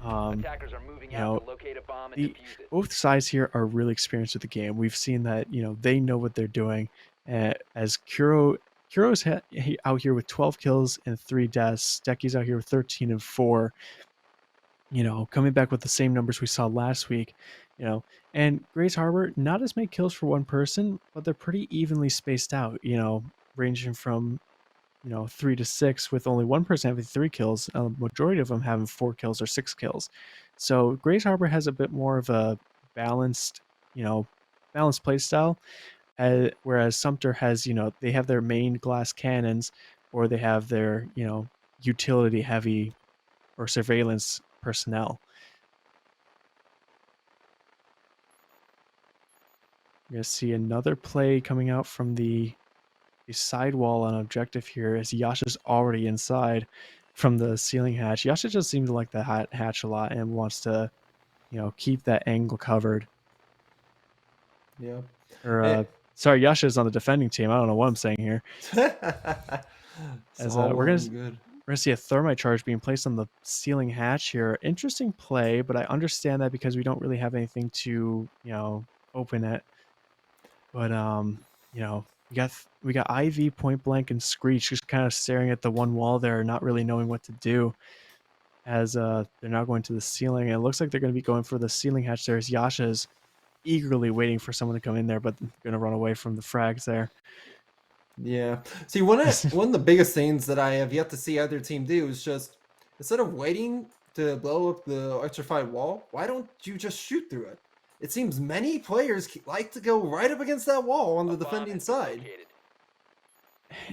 Attackers are moving you out know to locate a bomb and the defuse it. both sides here are really experienced with the game. We've seen that they know what they're doing. As Kuro's out here with 12 kills and 3 deaths. Decky's out here with 13 and 4. Coming back with the same numbers we saw last week. And Grace Harbor, not as many kills for one person, but they're pretty evenly spaced out. Ranging from 3 to 6, with only one person having 3 kills, a majority of them having 4 kills or 6 kills. So Grace Harbor has a bit more of a balanced, balanced play style, whereas Sumter has, they have their main glass cannons, or they have their, utility heavy or surveillance personnel. You're gonna see another play coming out from the sidewall on objective here, as Yasha's already inside from the ceiling hatch. Yasha just seems to like the hatch a lot and wants to, keep that angle covered. Yeah. Or Eh, sorry, Yasha's on the defending team. I don't know what I'm saying here. it's As all we're well gonna and good. we're gonna see a thermite charge being placed on the ceiling hatch here. Interesting play, but I understand that because we don't really have anything to open it. But we got IV, point blank, and Screech just kind of staring at the one wall there, not really knowing what to do. as they're now going to the ceiling. And it looks like they're going to be going for the ceiling hatch. There's Yasha's eagerly waiting for someone to come in there, but going to run away from the frags there. Yeah. See, one of the biggest things that I have yet to see either team do is just instead of waiting to blow up the electrified wall, why don't you just shoot through it? It seems many players like to go right up against that wall on the defending side.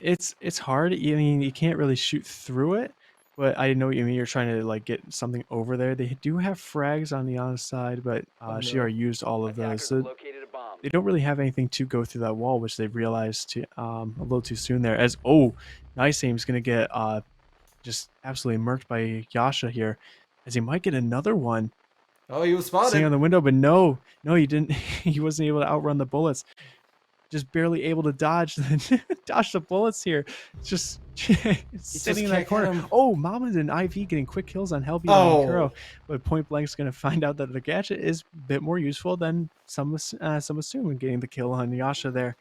It's hard. I mean, you can't really shoot through it, but I know what you mean. You're trying to like get something over there. They do have frags on the honest side, but Oh she no. already used all of those, Attackers have so located a bomb. they don't really have anything to go through that wall, which they realized a little too soon there. As Nice Aim's gonna get just absolutely murked by Yasha here, as he might get another one Oh, he was sitting on spotted. the window, but no, he didn't. He wasn't able to outrun the bullets. Just barely able to dodge dodge the bullets here. Just sitting in that can't get corner. him. Oh, Mama's and IV getting quick kills on Helbio and Kuro, Oh, but Point Blank's going to find out that the gadget is a bit more useful than some assume when getting the kill on Yasha there,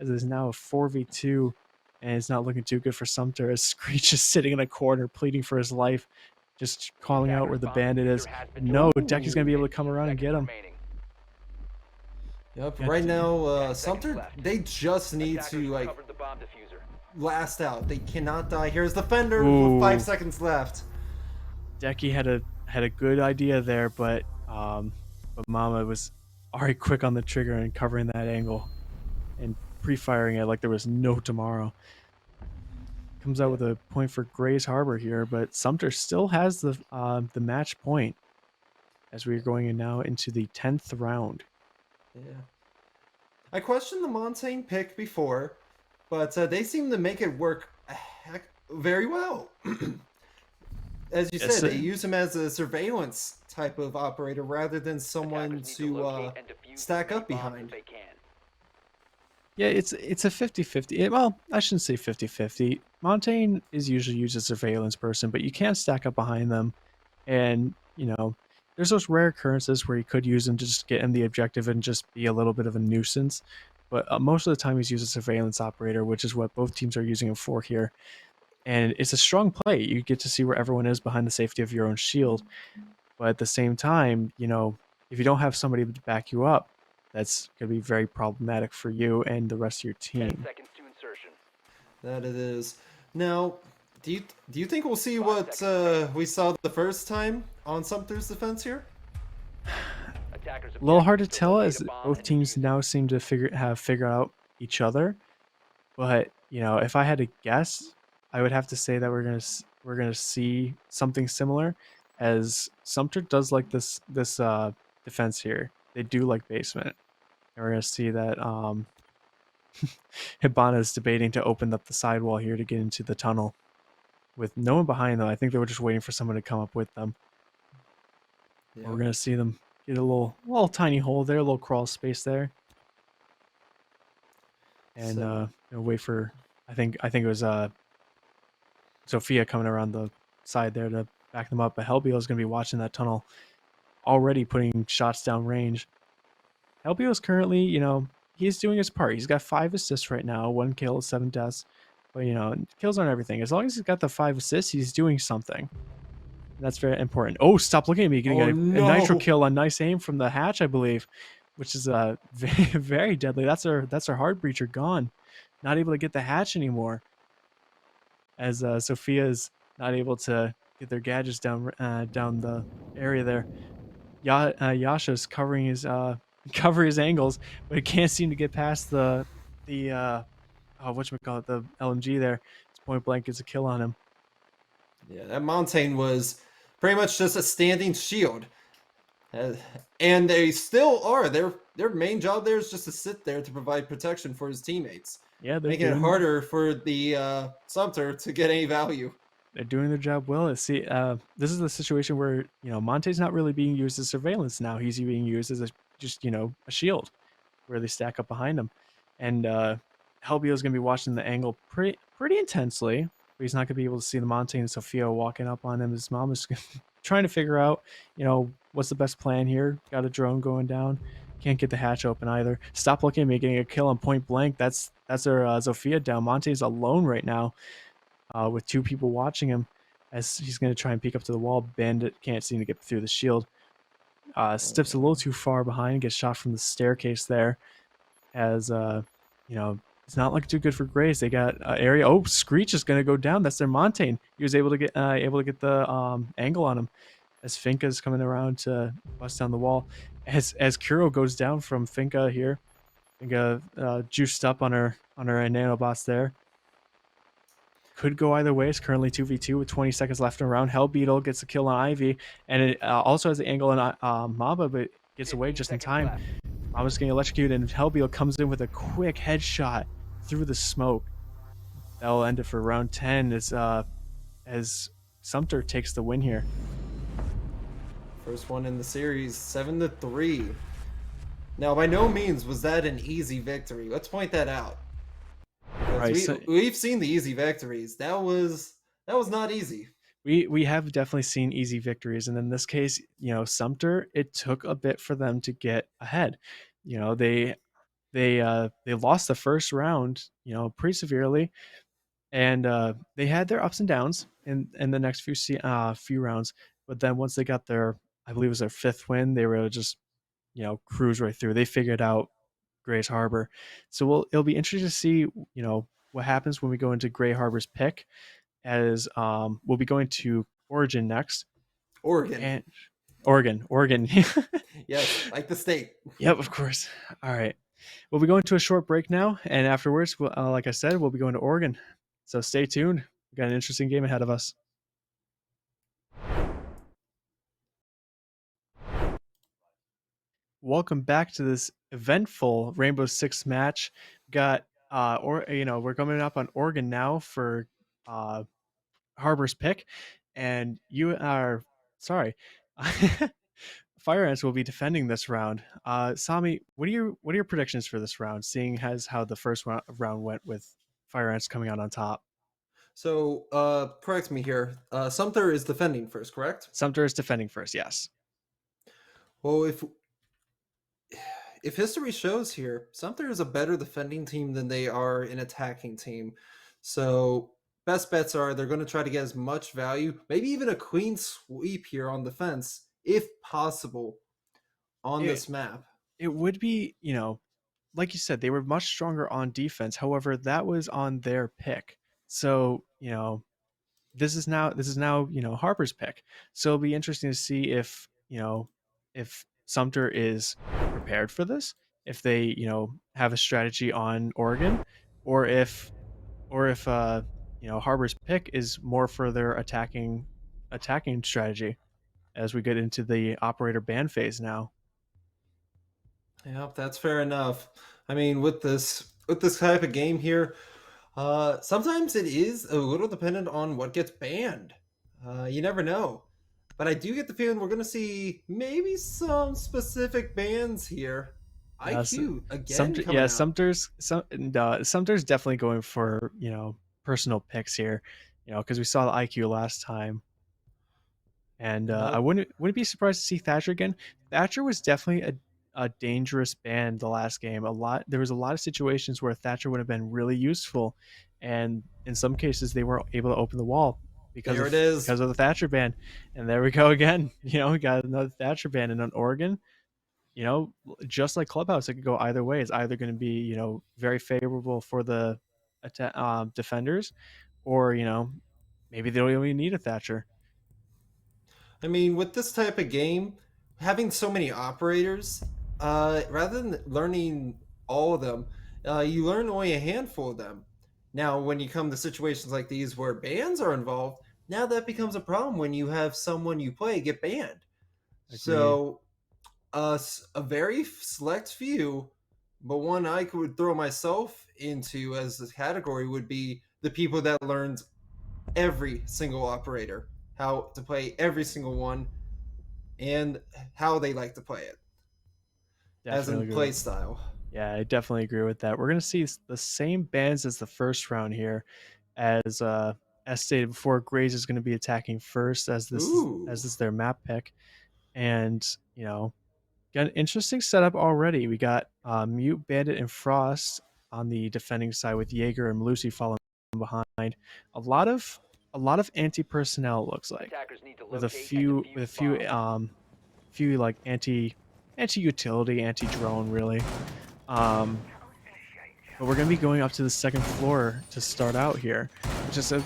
as it is now a 4v2, and it's not looking too good for Sumter, as Screech is sitting in a corner pleading for his life, just calling out where the bandit is. No, Decky's going to be able to come around and get him. yep. Yeah, Right now, 10 seconds Sumter, left. they just need Attackers to like recovered the bomb diffuser. last out. They cannot die. Here's the Fender Ooh. with 5 seconds left. Decky had a good idea there, but Mama was already quick on the trigger and covering that angle and pre-firing it like there was no tomorrow. Comes out with a point for Grays Harbor here, but Sumter still has the match point as we are going in now into the 10th round. Yeah. I questioned the Montaigne pick before, but they seem to make it work very well. As you said, they use him as a surveillance type of operator rather than someone to stack up behind. Yeah, it's a 50-50. Well, I shouldn't say 50-50. Montaigne is usually used as a surveillance person, but you can stack up behind them. And, there's those rare occurrences where you could use him to just get in the objective and just be a little bit of a nuisance. But most of the time he's used as a surveillance operator, which is what both teams are using him for here. And it's a strong play. You get to see where everyone is behind the safety of your own shield. But at the same time, if you don't have somebody to back you up, that's going to be very problematic for you and the rest of your 10 team. seconds to insertion. That it is. Now, do you think we'll see what we saw the first time on Sumter's defense here? Attackers A little hard to objective is tell, locate as a bomb both and teams defuse it. now seem to have figured out each other. But if I had to guess, I would have to say that we're gonna see something similar, as Sumter does like this defense here. They do like basement, and we're gonna see that Hibana is debating to open up the sidewall here to get into the tunnel, with no one behind them. I think they were just waiting for someone to come up with them. Yeah. We're gonna see them get a little tiny hole there, a little crawl space there, and So- wait for. I think it was Sophia coming around the side there to back them up. But Helbio is gonna be watching that tunnel, already putting shots down range. Helbio is currently, he's doing his part. He's got 5 assists right now, 1 kill, 7 deaths. But kills aren't everything. As long as he's got the 5 assists, he's doing something. That's very important. Oh, stop looking at me! Getting Oh, a no. nitro kill on Nice Aim from the hatch, I believe, which is very, very deadly. That's our hard breacher gone. Not able to get the hatch anymore, as Sophia is not able to get their gadgets down the area there. Yasha's covering his angles, but he can't seem to get past the whatchamacallit, the LMG there. It's Point Blank gets a kill on him. Yeah, that Montaigne was pretty much just a standing shield. And they still are. Their main job there is just to sit there to provide protection for his teammates. Yeah, they're Making it harder for the Sumter to get any value. They're doing their job well. See, this is the situation where Monte's not really being used as surveillance now. He's being used as a shield, where they stack up behind him. And Helbio's gonna be watching the angle pretty intensely, but he's not gonna be able to see the Monte and Sophia walking up on him. His mom is trying to figure out, what's the best plan here. Got a drone going down. Can't get the hatch open either. Stop looking at me, getting a kill on Point Blank. That's our Sophia down. Monte's alone right now, with 2 people watching him. as he's going to try and peek up to the wall. Bandit can't seem to get through the shield. Steps a little too far behind, gets shot from the staircase there. As it's not looking too good for Grays. They got area. Oh, Screech is going to go down. That's their Montaigne. He was able to get the angle on him as Finka's coming around to bust down the wall. As Kuro goes down from Finka here. Finka juiced up on her nanobots there. Could go either way. It's currently 2v2 with 20 seconds left in a round. Hell Beetle gets a kill on Ivy, and it also has the angle on Mamba, but gets away just in time. Mamba's getting electrocuted, and Hell Beetle comes in with a quick headshot through the smoke. That will end it for round 10 as Sumter takes the win here. First one in the series, 7-3. Now, by no means was that an easy victory. Let's point that out. Right, we've seen the easy victories. That was not easy. We have definitely seen easy victories, and in this case, Sumter, it took a bit for them to get ahead. They lost the first round, pretty severely, and they had their ups and downs in the next few rounds. But then once they got their, I believe it was their 5th win, they were able to just cruise right through. They figured out Grays Harbor, so it'll be interesting to see what happens when we go into Gray Harbor's pick, as we'll be going to Origin next. Oregon. Yes, like the state. Yep, of course. All right. We'll be going to a short break now, and afterwards, like I said, we'll be going to Oregon. So stay tuned. We've got an interesting game ahead of us. Welcome back to this eventful Rainbow Six match. We're coming up on Oregon now for Harbor's pick, and Fire Ants will be defending this round. Sami, what are your predictions for this round, seeing as how the first round went with Fire Ants coming out on top? So, correct me here. Sumter is defending first, correct? Sumter is defending first, yes. Well, if history shows here, Sumter is a better defending team than they are an attacking team. So, best bets are they're going to try to get as much value, maybe even a clean sweep here on defense, if possible, on this map. It would be, like you said, they were much stronger on defense. However, that was on their pick. So, this is now Harper's pick. So it'll be interesting to see if Sumter is prepared for this, if they have a strategy on Oregon, or if Harper's pick is more for their attacking strategy as we get into the operator ban phase now. Yep, that's fair enough. I mean, with this type of game here, sometimes it is a little dependent on what gets banned. You never know. But I do get the feeling we're going to see maybe some specific bans here. IQ again. Sumter's definitely going for personal picks here, because we saw the IQ last time, and I wouldn't be surprised to see Thatcher again. Thatcher was definitely a dangerous ban the last game. There was a lot of situations where Thatcher would have been really useful, and in some cases they weren't able to open the wall because of the Thatcher ban. And there we go again. We got another Thatcher ban, and on Oregon, just like Clubhouse, it could go either way. It's either going to be very favorable for the defenders, or maybe they don't even need a Thatcher. I mean, with this type of game, having so many operators, rather than learning all of them, you learn only a handful of them. Now, when you come to situations like these where bans are involved, now that becomes a problem when you have someone you play get banned. Agreed. So, a very select few, but one I could throw myself into as a category would be the people that learned every single operator, how to play every single one, and how they like to play it. Definitely as in play style. Yeah, I definitely agree with that. We're going to see the same bans as the first round here, as stated before. Grays is going to be attacking first, as this is their map pick, and got an interesting setup already. We got Mute, Bandit, and Frost on the defending side, with Jaeger and Lucy following behind. A lot of a lot of anti-personnel, it looks like, Attackers need to with a locate and few defuse bombs. few like anti-utility, anti-drone really. But we're gonna be going up to the second floor to start out here, which is it's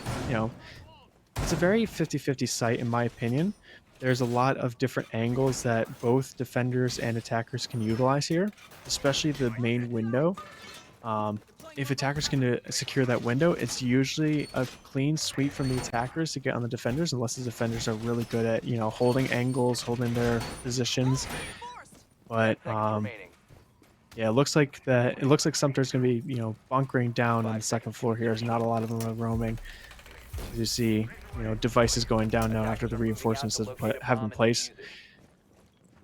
a very 50-50 site in my opinion. There's a lot of different angles that both defenders and attackers can utilize here, especially the main window. If attackers can secure that window, it's usually a clean sweep from the attackers to get on the defenders, unless the defenders are really good at holding angles, holding their positions. But 10 seconds remaining. yeah, it looks like Sumter's gonna be bunkering down on the second floor here. There's not a lot of them are roaming. As you see, devices going down now after the reinforcements have been placed.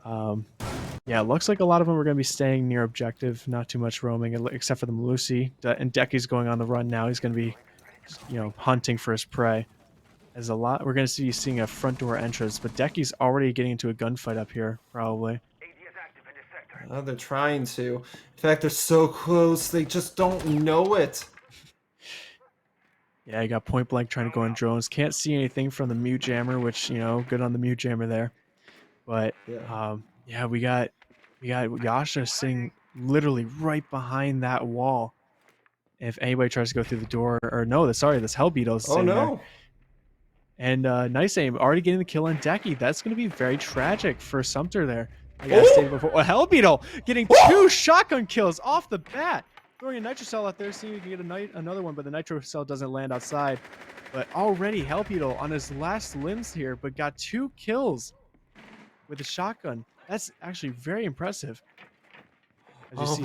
Yeah, it looks like a lot of them are going to be staying near objective, not too much roaming, except for the Malusi. And Decky's going on the run now. He's going to be, hunting for his prey. We're going to be seeing a front door entrance, but Decky's already getting into a gunfight up here, probably. They're trying to. In fact, they're so close, they just don't know it. Yeah, you got point blank trying to go on drones. Can't see anything from the mute jammer, which, good on the mute jammer there. But yeah, we got Yasha sitting literally right behind that wall. If anybody tries to go through the door, or no, sorry, this Hell Beetle's sitting there. And nice aim, already getting the kill on Decky. That's going to be very tragic for Sumter there. I gotta say before, Hell Beetle getting 2 shotgun kills off the bat. Throwing a nitro cell out there, seeing if he can get another one, but the nitro cell doesn't land outside. But already Hell Beetle on his last limbs here, but got 2 kills with a shotgun. That's actually very impressive. As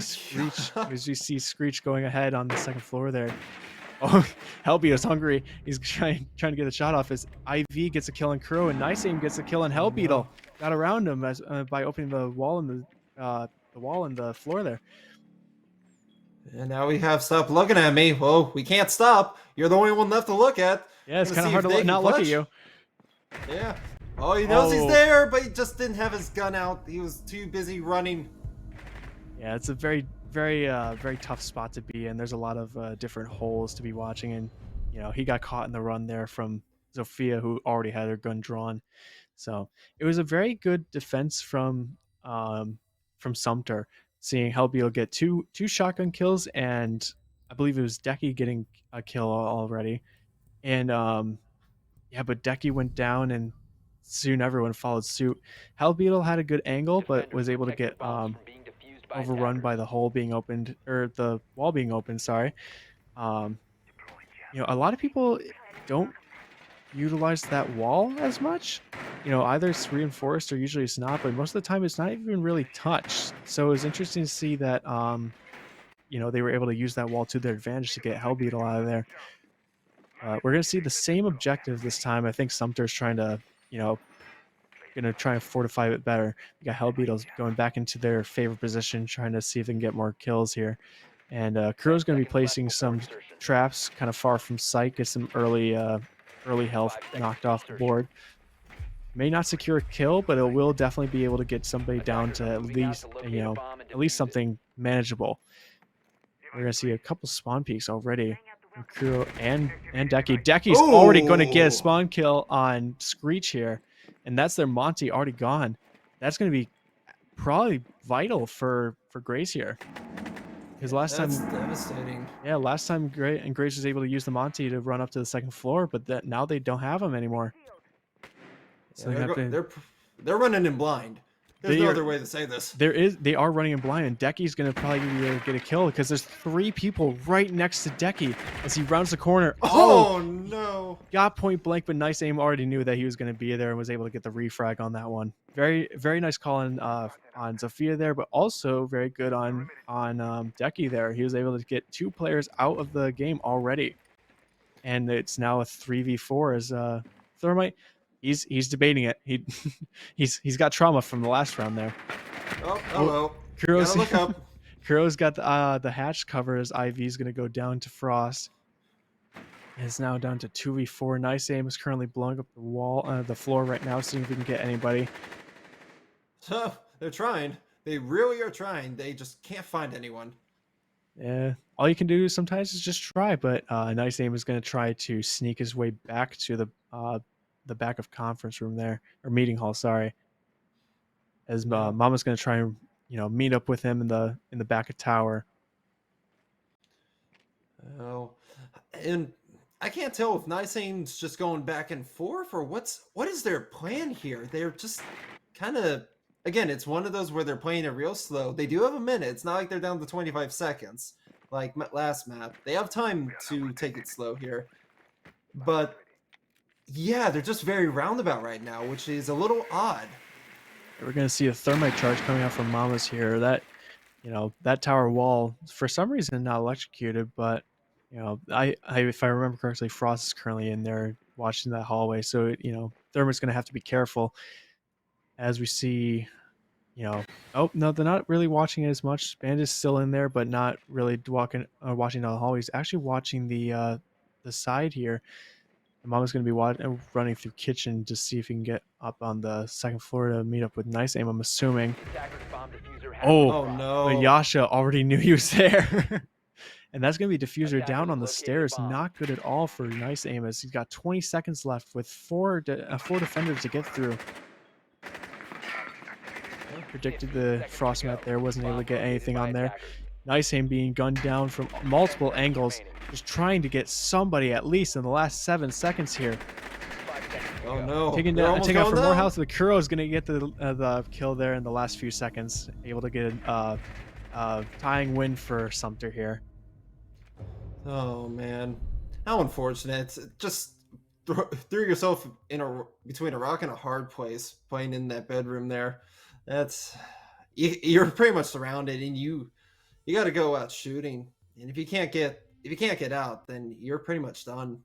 you see Screech going ahead on the second floor there. Oh, Hellbeetle's hungry. He's trying to get a shot off. His IV gets a kill on Crow, and Nice Aim gets a kill on Hellbeetle. Got around him by opening the wall in the floor there. And now we have stop looking at me. Well, we can't stop. You're the only one left to look at. Yeah, it's kind of hard to not look at you. Yeah. Oh, he knows he's there, but he just didn't have his gun out. He was too busy running. Yeah, it's a very tough spot to be in. There's a lot of different holes to be watching, and he got caught in the run there from Zofia, who already had her gun drawn. So it was a very good defense from Sumter, seeing Hellbeetle get two shotgun kills, and I believe it was Decky getting a kill already. And yeah, but Decky went down, and soon everyone followed suit. Hellbeetle had a good angle, but was able to get overrun by the hole being opened, or the wall being opened. Sorry. A lot of people don't utilize that wall as much. Either it's reinforced or usually it's not, but most of the time it's not even really touched. So it was interesting to see that they were able to use that wall to their advantage to get Hellbeetle out of there. We're gonna see the same objective this time. I think Sumter's trying to gonna try and fortify it better. We got Hellbeetles going back into their favorite position, trying to see if they can get more kills here. And Kuro's gonna be placing some traps kind of far from sight, get some early health knocked off the board. May not secure a kill, but it will definitely be able to get somebody down to at least something manageable. We're gonna see a couple spawn peaks already. Kuro and Decky. Decky's already going to get a spawn kill on Screech here, and that's their Monty already gone. That's going to be probably vital for Grace here, because last time devastating. Yeah, last time Grace was able to use the Monty to run up to the second floor, but now they don't have him anymore. So they're running in blind. There's no other way to say this. They are running in blind, and Decky's gonna probably get a kill because there's 3 people right next to Decky as he rounds the corner. Oh no! Got point blank, but Nice Aim already knew that he was gonna be there and was able to get the refrag on that one. Very nice call on Zofia there, but also very good on Decky there. He was able to get 2 players out of the game already, and it's now a 3v4 as Thermite. He's debating it. He's got trauma from the last round there. Oh, hello. Kuro's look up. Kuro's got the hatch cover. His IV is going to go down to Frost. It's now down to 2v4. Nice Aim is currently blowing up the floor right now, seeing if we can get anybody. They're trying. They really are trying. They just can't find anyone. Yeah, all you can do sometimes is just try. But Nice Aim is going to try to sneak his way back to the back of conference room there, or meeting hall. Sorry, as Yeah. Mama's going to try and meet up with him in the back of tower. Oh, and I can't tell if Niceane's just going back and forth or what is their plan here. They're just kind of again, it's one of those where they're playing it real slow. They do have a minute. It's not like they're down to 25 seconds like last map. They have time to take it slow here. But yeah, they're just very roundabout right now, which is a little odd. We're going to see a thermite charge coming out from Mama's here. That tower wall for some reason not electrocuted, but I if I remember correctly, Frost is currently in there watching that hallway, so Thermite's going to have to be careful as we see. Oh no, they're not really watching it as much. Bandit's still in there, but not really watching down the hallway. He's actually watching the side here. And Mama's going to be running through kitchen to see if he can get up on the second floor to meet up with Nice Aim, I'm assuming. Attacker's bomb diffuser has Oh, been Oh dropped. no. but Yasha already knew he was there. And that's going to be diffuser Attackers down on the located a stairs. bomb. Not good at all for Nice Aim, as he's got 20 seconds left with four defenders to get through. Predicted the frost mat there, wasn't able to get anything on there. Nice Aim being gunned down from multiple angles, just trying to get somebody at least in the last 7 seconds here. Oh no. Taking They're out almost for going more down. health. The Kuro is going to get the kill there in the last few seconds, able to get a tying win for Sumter here. Oh man, how unfortunate! Just threw yourself between a rock and a hard place playing in that bedroom there. That's you're pretty much surrounded, and you got to go out shooting. And if you can't get out, then you're pretty much done.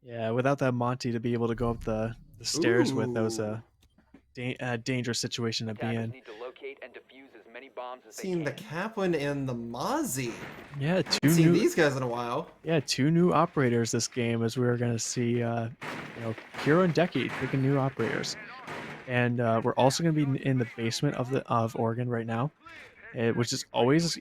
Yeah, without that Monty to be able to go up the stairs with, that was Ooh, a dangerous situation to be Attackers in. need to locate and defuse as many bombs as they seen the can. Kaplan and the Mozzie. Yeah, Haven't seen these guys in a while. two new operators this game, as we're gonna see. Kiro and Deki picking new operators, and we're also gonna be in the basement of Oregon right now, which is always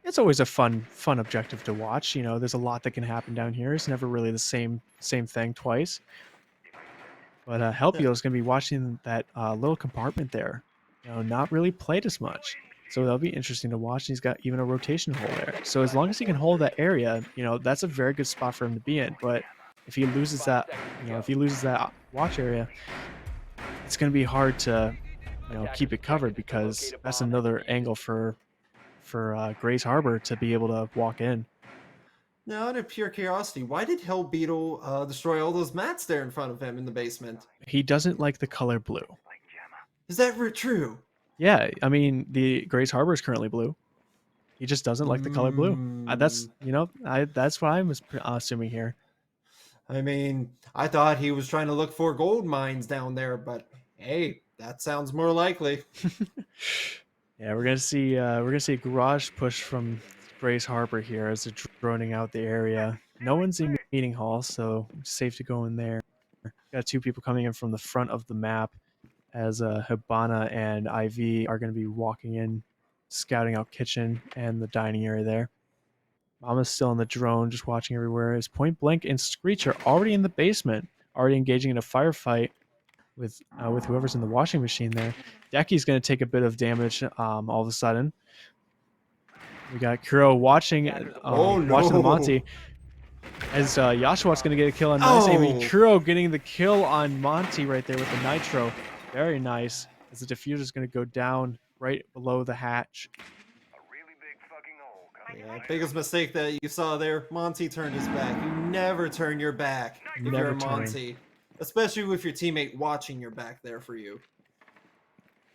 it's always a fun objective to watch. There's a lot that can happen down here. It's never really the same thing twice. But Helpio is going to be watching that little compartment there. Not really played as much. So that'll be interesting to watch. He's got even a rotation hole there. So as long as he can hold that area, that's a very good spot for him to be in. But if he loses that, if he loses that watch area, it's going to be hard to, keep it covered, because that's another angle for Grace Harbor to be able to walk in. Now, out of pure curiosity, why did Hell Beetle destroy all those mats there in front of him in the basement? He doesn't like the color blue. Is that true? Yeah, I mean, the Grace Harbor is currently blue. He just doesn't like the color blue. That's that's what I'm assuming here. I mean, I thought he was trying to look for gold mines down there, but hey, that sounds more likely. Yeah, we're gonna see a garage push from Grace Harbor here as they're droning out the area. No one's in meeting hall, so it's safe to go in there. Got two people coming in from the front of the map, as Hibana and IV are going to be walking in, scouting out kitchen and the dining area there. Mama's still in the drone, just watching everywhere. As Point Blank and Screech are already in the basement, already engaging in a firefight with whoever's in the washing machine there. Deki's going to take a bit of damage all of a sudden. We got Kuro watching watching the Monty. As Yashua's going to get a kill on Nice Aim. Kuro getting the kill on Monty right there with the Nitro. Very nice. As the diffuser is going to go down right below the hatch. Yeah, biggest mistake that you saw there. Monty turned his back. You never turn your back if you're a Monty. Especially with your teammate watching your back there for you.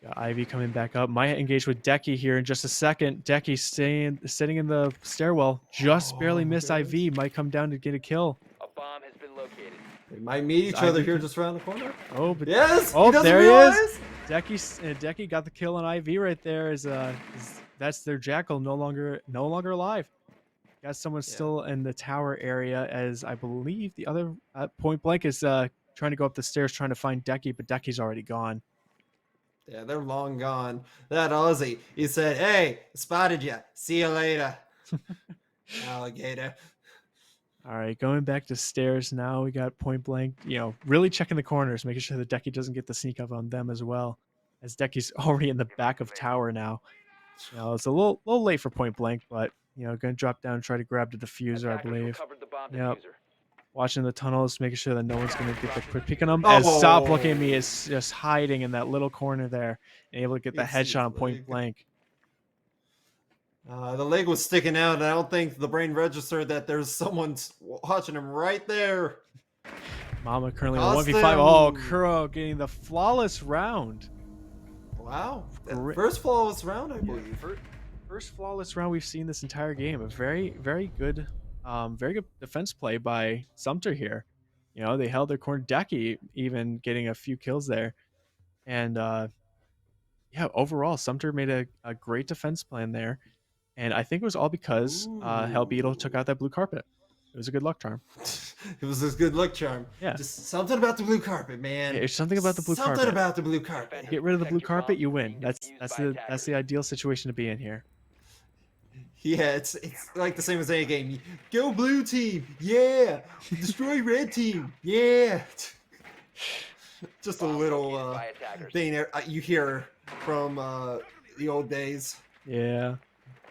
Got Ivy coming back up. Might engage with Deki here in just a second. Deki sitting in the stairwell. Just barely missed IV. Might come down to get a kill. A bomb has been located. They might meet each other here just around the corner. Oh, but yes! Oh, he there realize. he is. Deki got the kill on IV right there. That's their Jackal no longer alive. Got someone still in the tower area, as I believe the other Point Blank is trying to go up the stairs trying to find Deki, but Deki's already gone. Yeah, they're long gone. That Aussie, he said, "Hey, spotted ya. See you later." Alligator. All right, going back to stairs now. We got point blank. Really checking the corners, making sure that Decky doesn't get the sneak up on them as well. As Decky's already in the back of tower now. It's a little late for point blank, but gonna drop down and try to grab the diffuser, I Attackers believe. recovered the bomb Yep. diffuser. Watching the tunnels, making sure that no one's gonna get the quick peek on him. Oh. As Stop Looking at Me is just hiding in that little corner there and able to get the You can see headshot on his point leg. blank. The leg was sticking out, and I don't think the brain registered that there's someone watching him right there. Mama currently on Lost 1v5. him. Oh, Kuro getting the flawless round. Wow. Great. First flawless round, I believe. First flawless round we've seen this entire game. A very, very good defense play by Sumter here. They held their corner. Decky even getting a few kills there. And overall, Sumter made a great defense plan there. And I think it was all because Hell Beetle took out that blue carpet. It was a good luck charm. It was this good luck charm. Yeah. Just something about the blue carpet, man. Yeah, it's something about the blue Something carpet. about the blue carpet. Get rid of the blue Protect your carpet, bombs you from win. being That's defused by that's the ideal situation to be in here. Yeah, it's like the same as any game. Go blue team, yeah. Destroy red team, yeah. Just a Bomb little located by attackers. thing you hear from the old days. Yeah.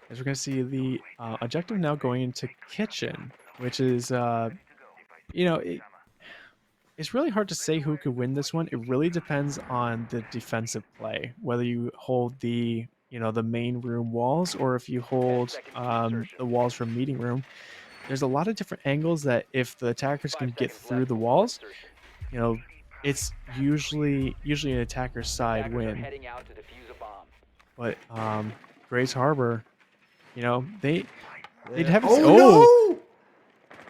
As we're gonna see the objective now going into kitchen, which is it's really hard to say who could win this one. It really depends on the defensive play, whether you hold the the main room walls or if you hold the walls from meeting room. There's a lot of different angles that if the attackers can 5 get seconds through left the before walls, insertion. it's usually an attacker's side Attackers are win. heading out to defuse a bomb. But Grace Harbor, they'd Yeah. have Oh no!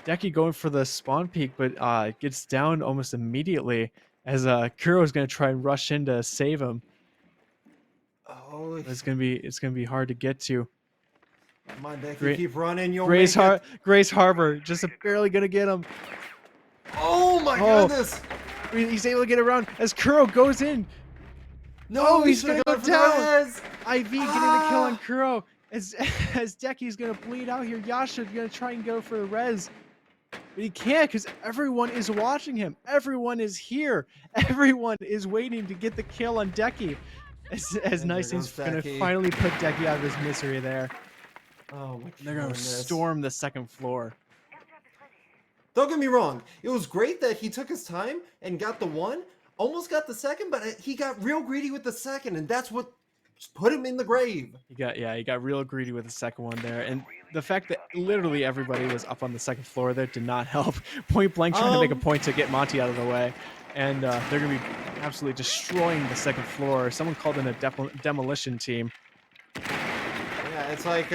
Decky going for the spawn peak, but gets down almost immediately as Kuro's gonna try and rush in to save him. Oh, It's gonna be hard to get to. come on, Decky, Great- keep running. You'll Grace make it. Grace Harbor just barely gonna get him. Oh my Oh. goodness! He's able to get around as Kuro goes in. No, Oh, he he's should've gonna gone go for the down. res. IV getting the kill on Ah! Kuro as Decky's gonna bleed out here. Yasha's gonna try and go for the res. But he can't because everyone is watching him. Everyone is here. Everyone is waiting to get the kill on Decky. As And Nice there Things goes gonna Decky. finally put Decky out of his misery there. Oh my They're gonna goodness. storm the second floor. Don't get me wrong. It was great that he took his time and got the one, almost got the second, but he got real greedy with the second, and that's what put him in the grave. He got real greedy with the second one there, and the fact that literally everybody was up on the second floor there did not help. Point blank trying to make a point to get Monty out of the way, and they're gonna be absolutely destroying the second floor. Someone called in a demolition team. Yeah, it's like,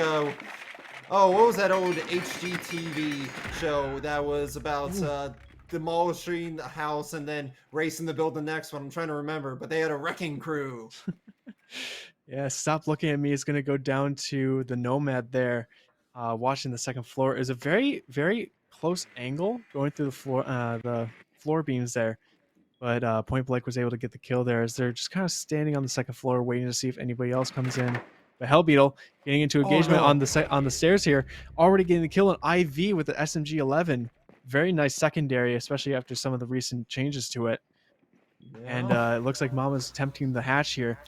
what was that old HGTV show that was about demolishing the house and then racing to build the next one? I'm trying to remember, but they had a wrecking crew. Yeah, Stop Looking at Me is gonna go down to the Nomad there, watching the second floor. Is a very, very close angle going through the floor beams there. But Point Blank was able to get the kill there as they're just kind of standing on the second floor waiting to see if anybody else comes in. But Hellbeetle getting into engagement no. on the stairs here, already getting the kill on IV with the SMG-11. Very nice secondary, especially after some of the recent changes to it. And it looks like Mama's tempting the hatch here.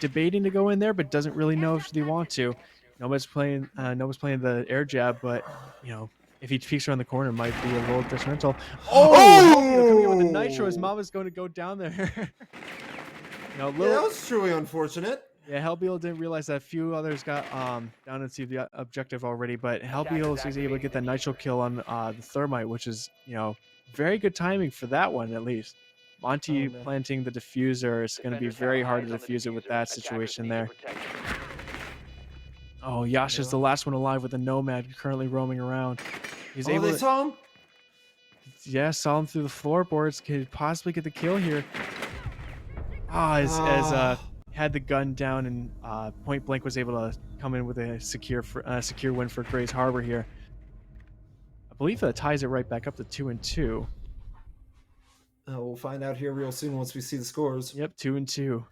Debating to go in there, but doesn't really know if they want to. Nobody's playing the air jab, but if he peeks around the corner, it might be a little detrimental. Coming in with the nitro as Mama's going to go down there. Yeah, that was truly unfortunate. Yeah, Hellbeetle didn't realize that a few others got down into the objective already, but Hellbeetle is able to get that nitro kill on the thermite, which is very good timing for that one at least. Monty Oh, man. planting the diffuser is going to be Defenders very have hard to eyes on the defuse it with diffuser. that Attackers situation need to there. protect it. Oh, Yasha's Yeah. the last one alive with the Nomad currently roaming around. He's Oh, able they to, saw him? saw him through the floorboards. Could possibly get the kill here. As had the gun down and Point Blank was able to come in with a secure win for Grace Harbor here. I believe that ties it right back up to 2-2. We'll find out here real soon once we see the scores. Yep, 2-2.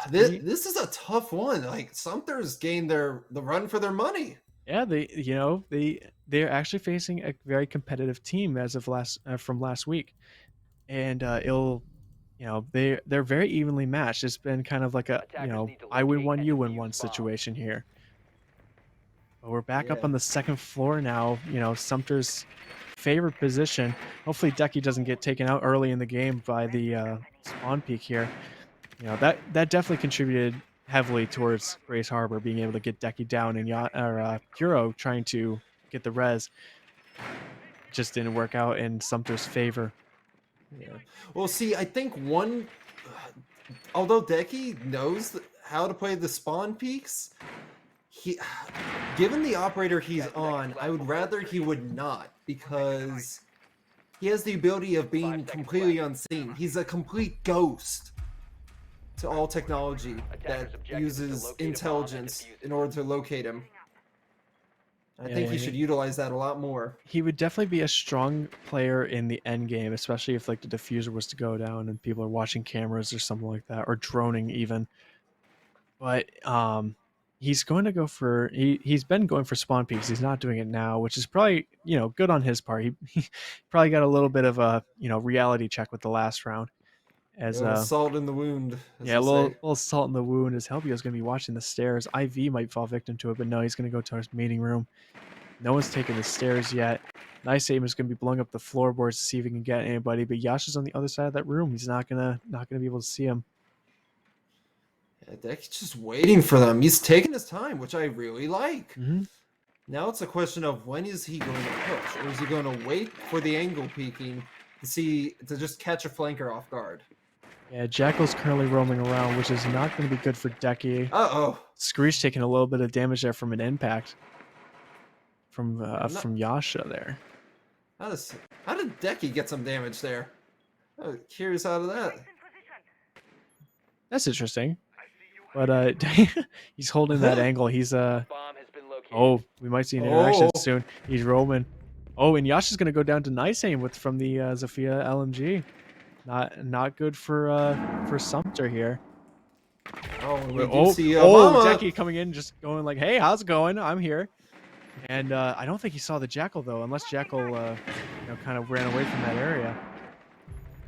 This is a tough one. Like Sumter's gained the run for their money. Yeah, they're actually facing a very competitive team as of from last week, and it'll they're very evenly matched. It's been kind of like a Attackers need to I win locate one, and you win defuse one the bomb. situation here. But we're back up Yeah. on the second floor now. Sumter's favorite position. Hopefully, Decky doesn't get taken out early in the game by the spawn peak here. That definitely contributed heavily towards Grace Harbor being able to get Decky down, and Hero trying to get the res just didn't work out in Sumter's favor. Yeah. Well, see, I think although Decky knows how to play the spawn peaks, he, given the operator he's on, I would rather he would not, because he has the ability of being completely unseen. He's a complete ghost to all technology that uses intelligence in order to locate him. I think he should utilize that a lot more. He would definitely be a strong player in the end game, especially if like the diffuser was to go down and people are watching cameras or something like that, or droning even. But he's going to go for he's been going for spawn peaks. He's not doing it now, which is probably good on his part. He probably got a little bit of a reality check with the last round. As A little salt in the wound, as yeah, a they say. little salt in the wound. As Helbio's going to be watching the stairs. IV might fall victim to it, but no, he's going to go to his meeting room. No one's taken the stairs yet. Nice Aim is going to be blowing up the floorboards to see if he can get anybody, but Yasha's on the other side of that room. He's not gonna be able to see him. Yeah, Decky's just waiting for them. He's taking his time, which I really like. Mm-hmm. Now it's a question of when is he going to push, or is he going to wait for the angle peeking to just catch a flanker off guard? Yeah, Jackal's currently roaming around, which is not going to be good for Decky. Uh-oh. Screech taking a little bit of damage there from an impact from Yasha there. How did Decky get some damage there? I'm curious out of that. That's interesting. But he's holding that angle. He's Bomb has been located. oh, we might see an interaction soon. He's roaming. Oh, and Yasha's gonna go down to Nice Aim from the Zafia LMG. Not good for Sumter here. Oh, we do see Mama. Decky coming in, just going like, "Hey, how's it going? I'm here." And I don't think he saw the Jackal though, unless Jackal kind of ran away from that area.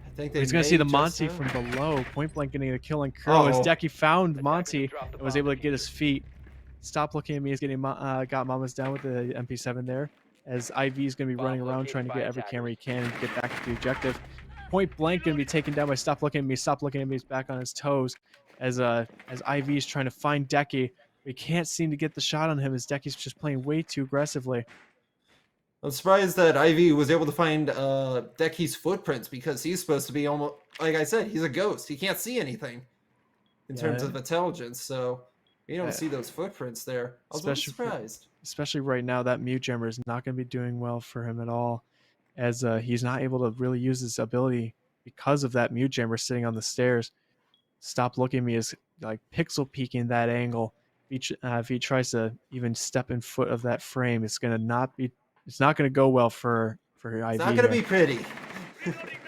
I think He's gonna see the Monty from below, point blank getting a kill on Kuro. As Decky found Monty and was able to get his feet. Stop Looking at Me is getting got Mamas down with the MP7 there. As IV is gonna be running around trying to get every camera he can and get back to the objective. Point blank gonna be taken down by Stop Looking at Me. Stop Looking at Me is back on his toes as IV is trying to find Decky. We can't seem to get the shot on him as Decky's just playing way too aggressively. I'm surprised that Ivy was able to find Decky's footprints, because he's supposed to be almost, like I said, he's a ghost. He can't see anything in terms of intelligence, so you don't see those footprints there. I was a little surprised. Especially right now, that mute jammer is not going to be doing well for him at all, as he's not able to really use his ability because of that mute jammer sitting on the stairs. Stop Looking at Me is like pixel peeking that angle. If he tries to even step in foot of that frame, it's not going to go well for IV. It's not going to be pretty.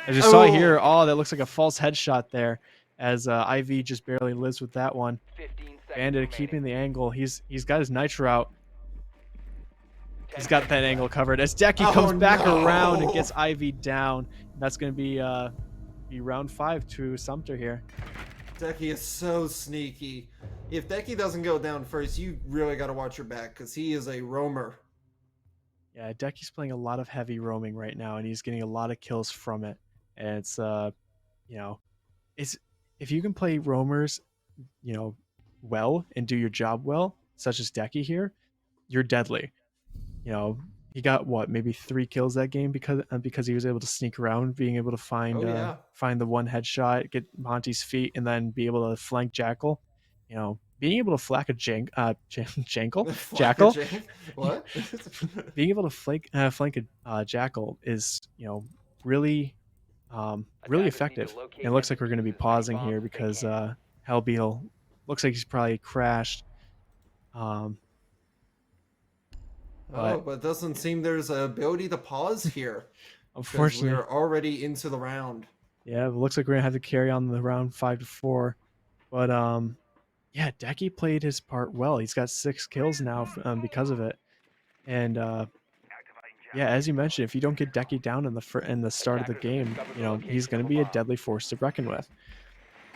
I just saw here, that looks like a false headshot there, as IV just barely lives with that one. Bandit keeping the angle. He's got his nitro out. He's got that angle covered as Decky comes back around and gets IV down. That's going to be round 5 to Sumter here. Decky is so sneaky. If Decky doesn't go down first, you really got to watch your back, because he is a roamer. Yeah, Decky's playing a lot of heavy roaming right now, and he's getting a lot of kills from it. And it's it's if you can play roamers, well and do your job well, such as Decky here, you're deadly. He got maybe 3 kills that game because he was able to sneak around, being able to find the one headshot, get Monty's feet, and then be able to flank Jackal. Being able to flank a Jackal. What? Being able to flank a Jackal is really effective. And it looks like we're going to be pausing here because Hellbeal looks like he's probably crashed. But it doesn't seem there's an ability to pause here. Unfortunately, we're already into the round. Yeah, it looks like we're gonna have to carry on the round 5-4. But yeah, Decky played his part well. He's got 6 kills now because of it. And yeah, as you mentioned, if you don't get Decky down in the start of the Attackers have game, discovered you the know he's location going of to a be a bomb. deadly force to reckon with.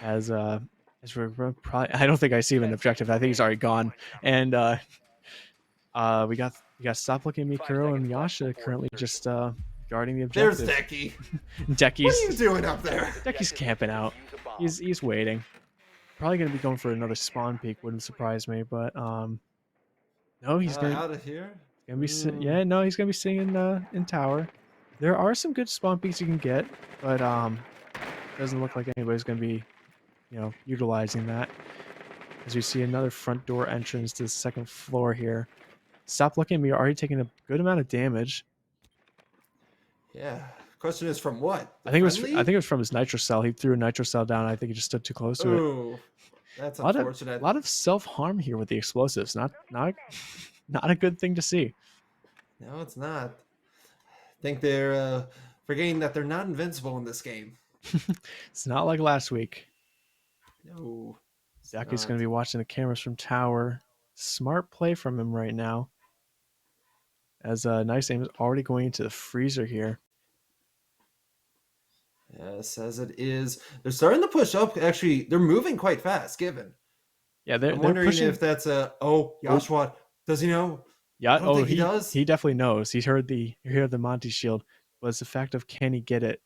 As we're probably, I don't think I see him in 10 the objective. seconds I think he's remaining. already gone. And we got Stop Looking at Me, 5 Kuro, and seconds left Yasha before currently insertion. just guarding the There's objective. Decky. What are you Decky's doing up there? Decky's Objective is camping to out. defuse a bomb. He's waiting. Probably gonna be going for another spawn peek. Wouldn't surprise me, but no, Out of here. yeah, no, he's gonna be sitting in tower. There are some good spawn peeks you can get, but doesn't look like anybody's gonna be utilizing that. As we see another front door entrance to the second floor here. Stop Looking at Me already taking a good amount of damage. Yeah. Question is from what? The I friendly? think it was from his nitro cell. He threw a nitro cell down. I think he just stood too close to it. Ooh, that's A unfortunate. lot of self harm here with the explosives. Not not a good thing to see. No, it's not. I think they're forgetting that they're not invincible in this game. It's not like last week. No, it's Decky's not. going to be watching the cameras from tower. Smart play from him right now. As Nice Aim is already going into the freezer here. Yes, as it is. They're starting to push up. Actually, they're moving quite fast, given. Yeah, I'm they're wondering pushing. if that's a... Oh, Yashwat. Does he know? Yeah. I don't Oh, think he does. he definitely knows. He's heard the Monty shield, but it's the fact of can he get it?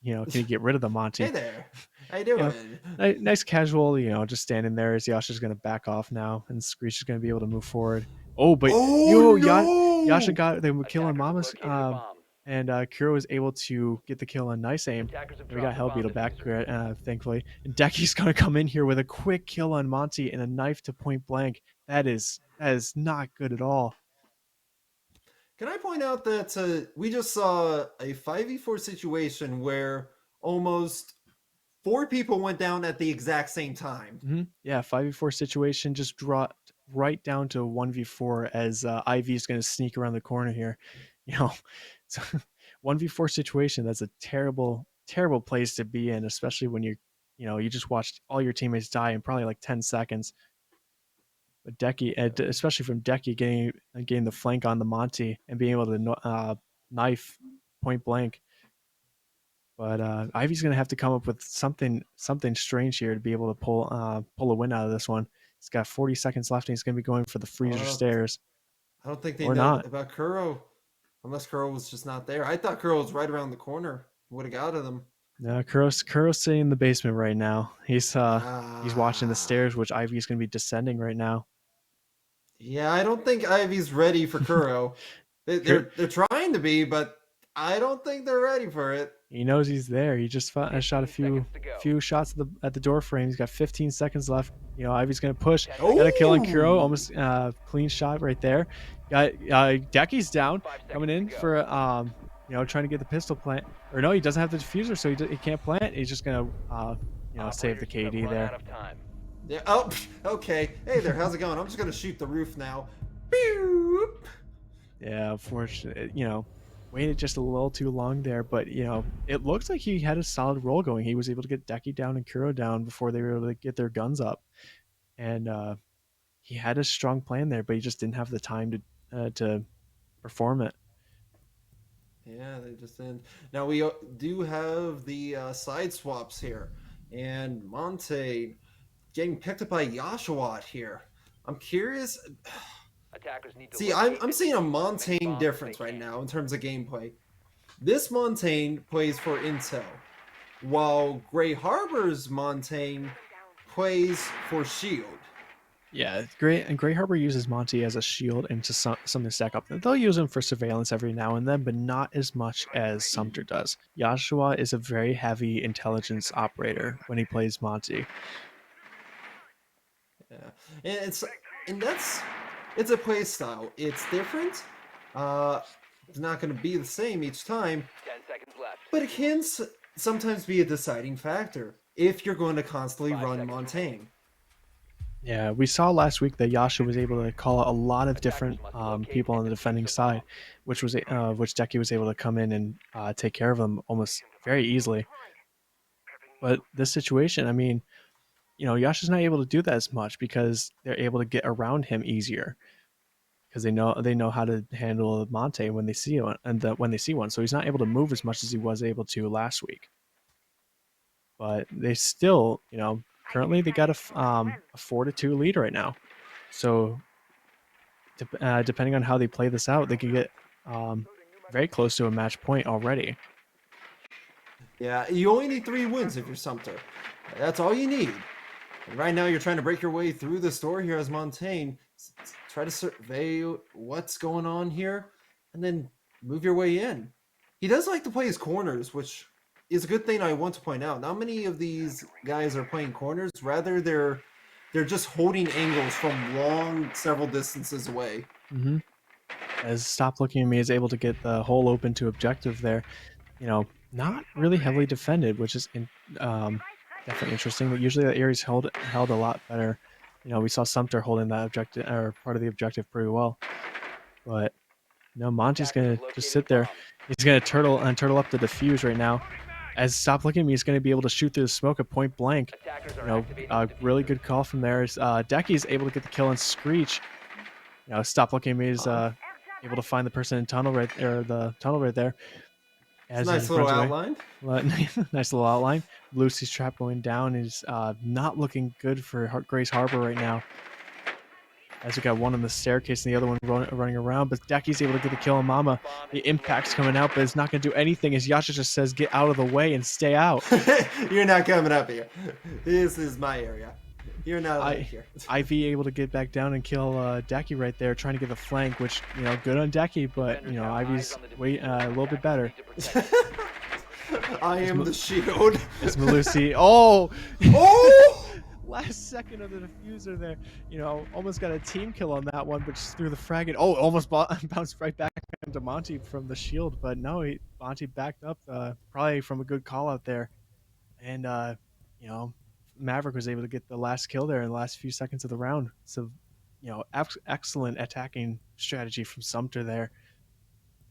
Can he get rid of the Hey Monty? there. How you You know, doing? nice casual. Just standing there as Yasha's going to back off now, and Screech is going to be able to move forward. Oh, but Oh, Yasha no! got them kill on Attackers have Mama's. located a bomb. And Kuro was able to get the kill on Nice Aim. Attackers have And we got dropped the bomb Hellbeetle back, diffuser. thankfully. And Decky's gonna come in here with a quick kill on Monty and a knife to point blank. That is not good at all. Can I point out that we just saw a 5v4 situation where almost 4 people went down at the exact same time? Yeah, 5v4 situation just dropped right down to 1v4 as Ivy is going to sneak around the corner here. So 1v4 situation, that's a terrible, terrible place to be in, especially when you just watched all your teammates die in probably like 10 seconds. But Decky, especially from Decky getting the flank on the Monty and being able to knife point blank. But Ivy's gonna have to come up with something strange here to be able to pull a win out of this one. He's got 40 seconds left, and he's gonna be going for the freezer stairs, I don't think they or know not. about Kuro. Unless Kuro was just not there. I thought Kuro was right around the corner. Would have got to them. No, Kuro's sitting in the basement right now. He's watching the Ah. stairs, which Ivy's gonna be descending right now. Yeah, I don't think Ivy's ready for Kuro. They're trying to be, but I don't think they're ready for it. He knows he's there. He just shot a 15 few seconds to go. shots at the door frame. He's got 15 seconds left. Ivy's gonna push. 10 Got a kill on Kuro. Oh! Almost clean shot right there. Got Decky's down, 5 seconds coming in to go. for trying to get the pistol plant. Or no, he doesn't have the diffuser, so he can't plant. He's just gonna save the Operators, you have KD run there. out of time. Yeah. Oh, okay. Hey there. How's it going? I'm just gonna shoot the roof now. Pew! Yeah, unfortunately, waited just a little too long there, but it looks like he had a solid roll going. He was able to get Decky down and Kuro down before they were able to get their guns up, and he had a strong plan there, but he just didn't have the time to perform it. Yeah, they just end. Now we do have the side swaps here, and Monte getting picked up by Yashawat here. I'm curious. Attackers need to See, locate I'm and seeing a defuse as many Montaigne bombs as difference they right can. now in terms of gameplay. This Montaigne plays for Intel, while Gray Harbor's Montaigne plays for Shield. Yeah, Grey Harbor uses Monty as a shield and to something to stack up. They'll use him for surveillance every now and then, but not as much as Sumter does. Joshua is a very heavy intelligence operator when he plays Monty. Yeah, and it's a play style. It's different. It's not going to be the same each time, 10 seconds left. but it can sometimes be a deciding factor if you're going to constantly 5 run seconds Montaigne. remaining. Yeah, we saw last week that Yasha was able to call out a lot of different people on the defending side, which Decky was able to come in and take care of them almost very easily. But this situation, I mean, Yasha's not able to do that as much because they're able to get around him easier because they know how to handle Monte when they see one, and when they see one. So he's not able to move as much as he was able to last week. But they still, currently they got a 4-2 lead right now. So depending on how they play this out, they could get very close to a match point already. Yeah, you only need 3 wins if you're Sumter. That's all you need. And right now, you're trying to break your way through the store here as Montaigne. Try to survey what's going on here, and then move your way in. He does like to play his corners, which is a good thing I want to point out. Not many of these guys are playing corners. Rather, they're just holding angles from several distances away. Mm-hmm. As Stop Looking at Me is able to get the hole open to objective there. Not really heavily defended, which is definitely interesting. But usually that area's held a lot better. We saw Sumter holding that objective or part of the objective pretty well. But Monty's gonna just sit there. He's gonna turtle up the defuse right now. As Stop Looking at Me is going to be able to shoot through the smoke at point blank. A really good call from there. Decky's able to get the kill on Screech. Stop Looking at Me is able to find the person in tunnel right there, the tunnel right there. Nice little outline. Nice little outline. Lucy's trap going down is not looking good for Grace Harbor right now. As we got one on the staircase and the other one running around, but Decky's able to get the kill on Mama. The impact's coming out, but it's not going to do anything as Yasha just says, get out of the way and stay out. You're not coming up here. This is my area. You're not here. Ivy able to get back down and kill Decky right there, trying to get the flank, which, good on Decky, but, Ivy's a little bit better. I am the shield. It's Malusi. Oh! Oh! Last second of the diffuser there. Almost got a team kill on that one, but just threw the frag. Oh, almost bounced right back into Monty from the shield, but no, Monty backed up probably from a good call out there. And, Maverick was able to get the last kill there in the last few seconds of the round. So, excellent attacking strategy from Sumter there.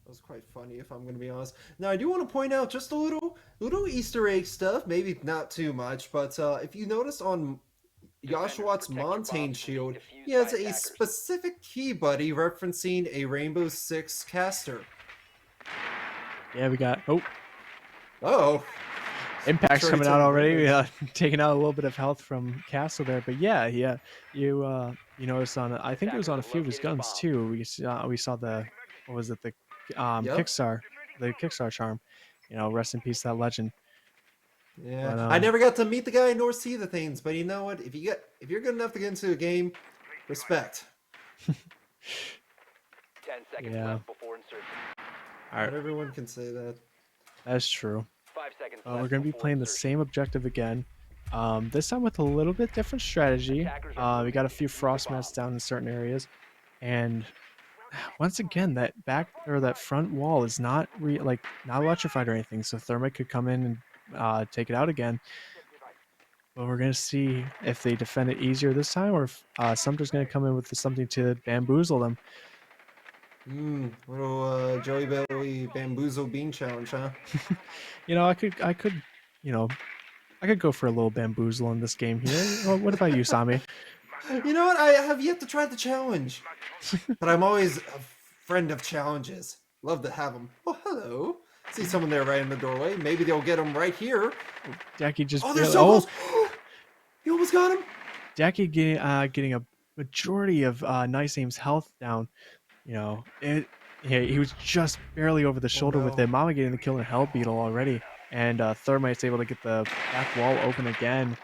That was quite funny, if I'm going to be honest. Now, I do want to point out just a little Easter egg stuff. Maybe not too much, but if you notice on Yashuat's Montaigne shield, he has a specific key buddy referencing a Rainbow Six caster. Yeah, we got... Oh. Impact's coming out already. Taking out a little bit of health from Castle there, but yeah. You noticed on I think it was on a few of his guns too. We saw the what was it, the Kickstar, the Kickstar charm. Rest in peace, that legend. Yeah, but, I never got to meet the guy nor see the things, but you know what? If you're good enough to get into a game, respect. 10 seconds left before insertion. All right, not everyone can say that. That's true. 5 seconds We're going to be playing the same objective again. This time with a little bit different strategy. We got a few frost mats down in certain areas, and once again, that front wall is not not electrified or anything, so Thermite could come in and take it out again. But we're gonna see if they defend it easier this time, or if Sumter's gonna come in with something to bamboozle them. Little Joey Belly bamboozle bean challenge, huh? I could go for a little bamboozle in this game here. What about you, Sami? You know what? I have yet to try the challenge, but I'm always a friend of challenges. Love to have them. Oh, hello. See someone there right in the doorway. Maybe they'll get them right here. Jackie just... Oh, they're so close. You almost got him. Jackie getting a majority of Nice Aim's health down. He was just barely over the shoulder with it. Mama getting the kill in Hell Beetle already. And Thermite's able to get the back wall open again.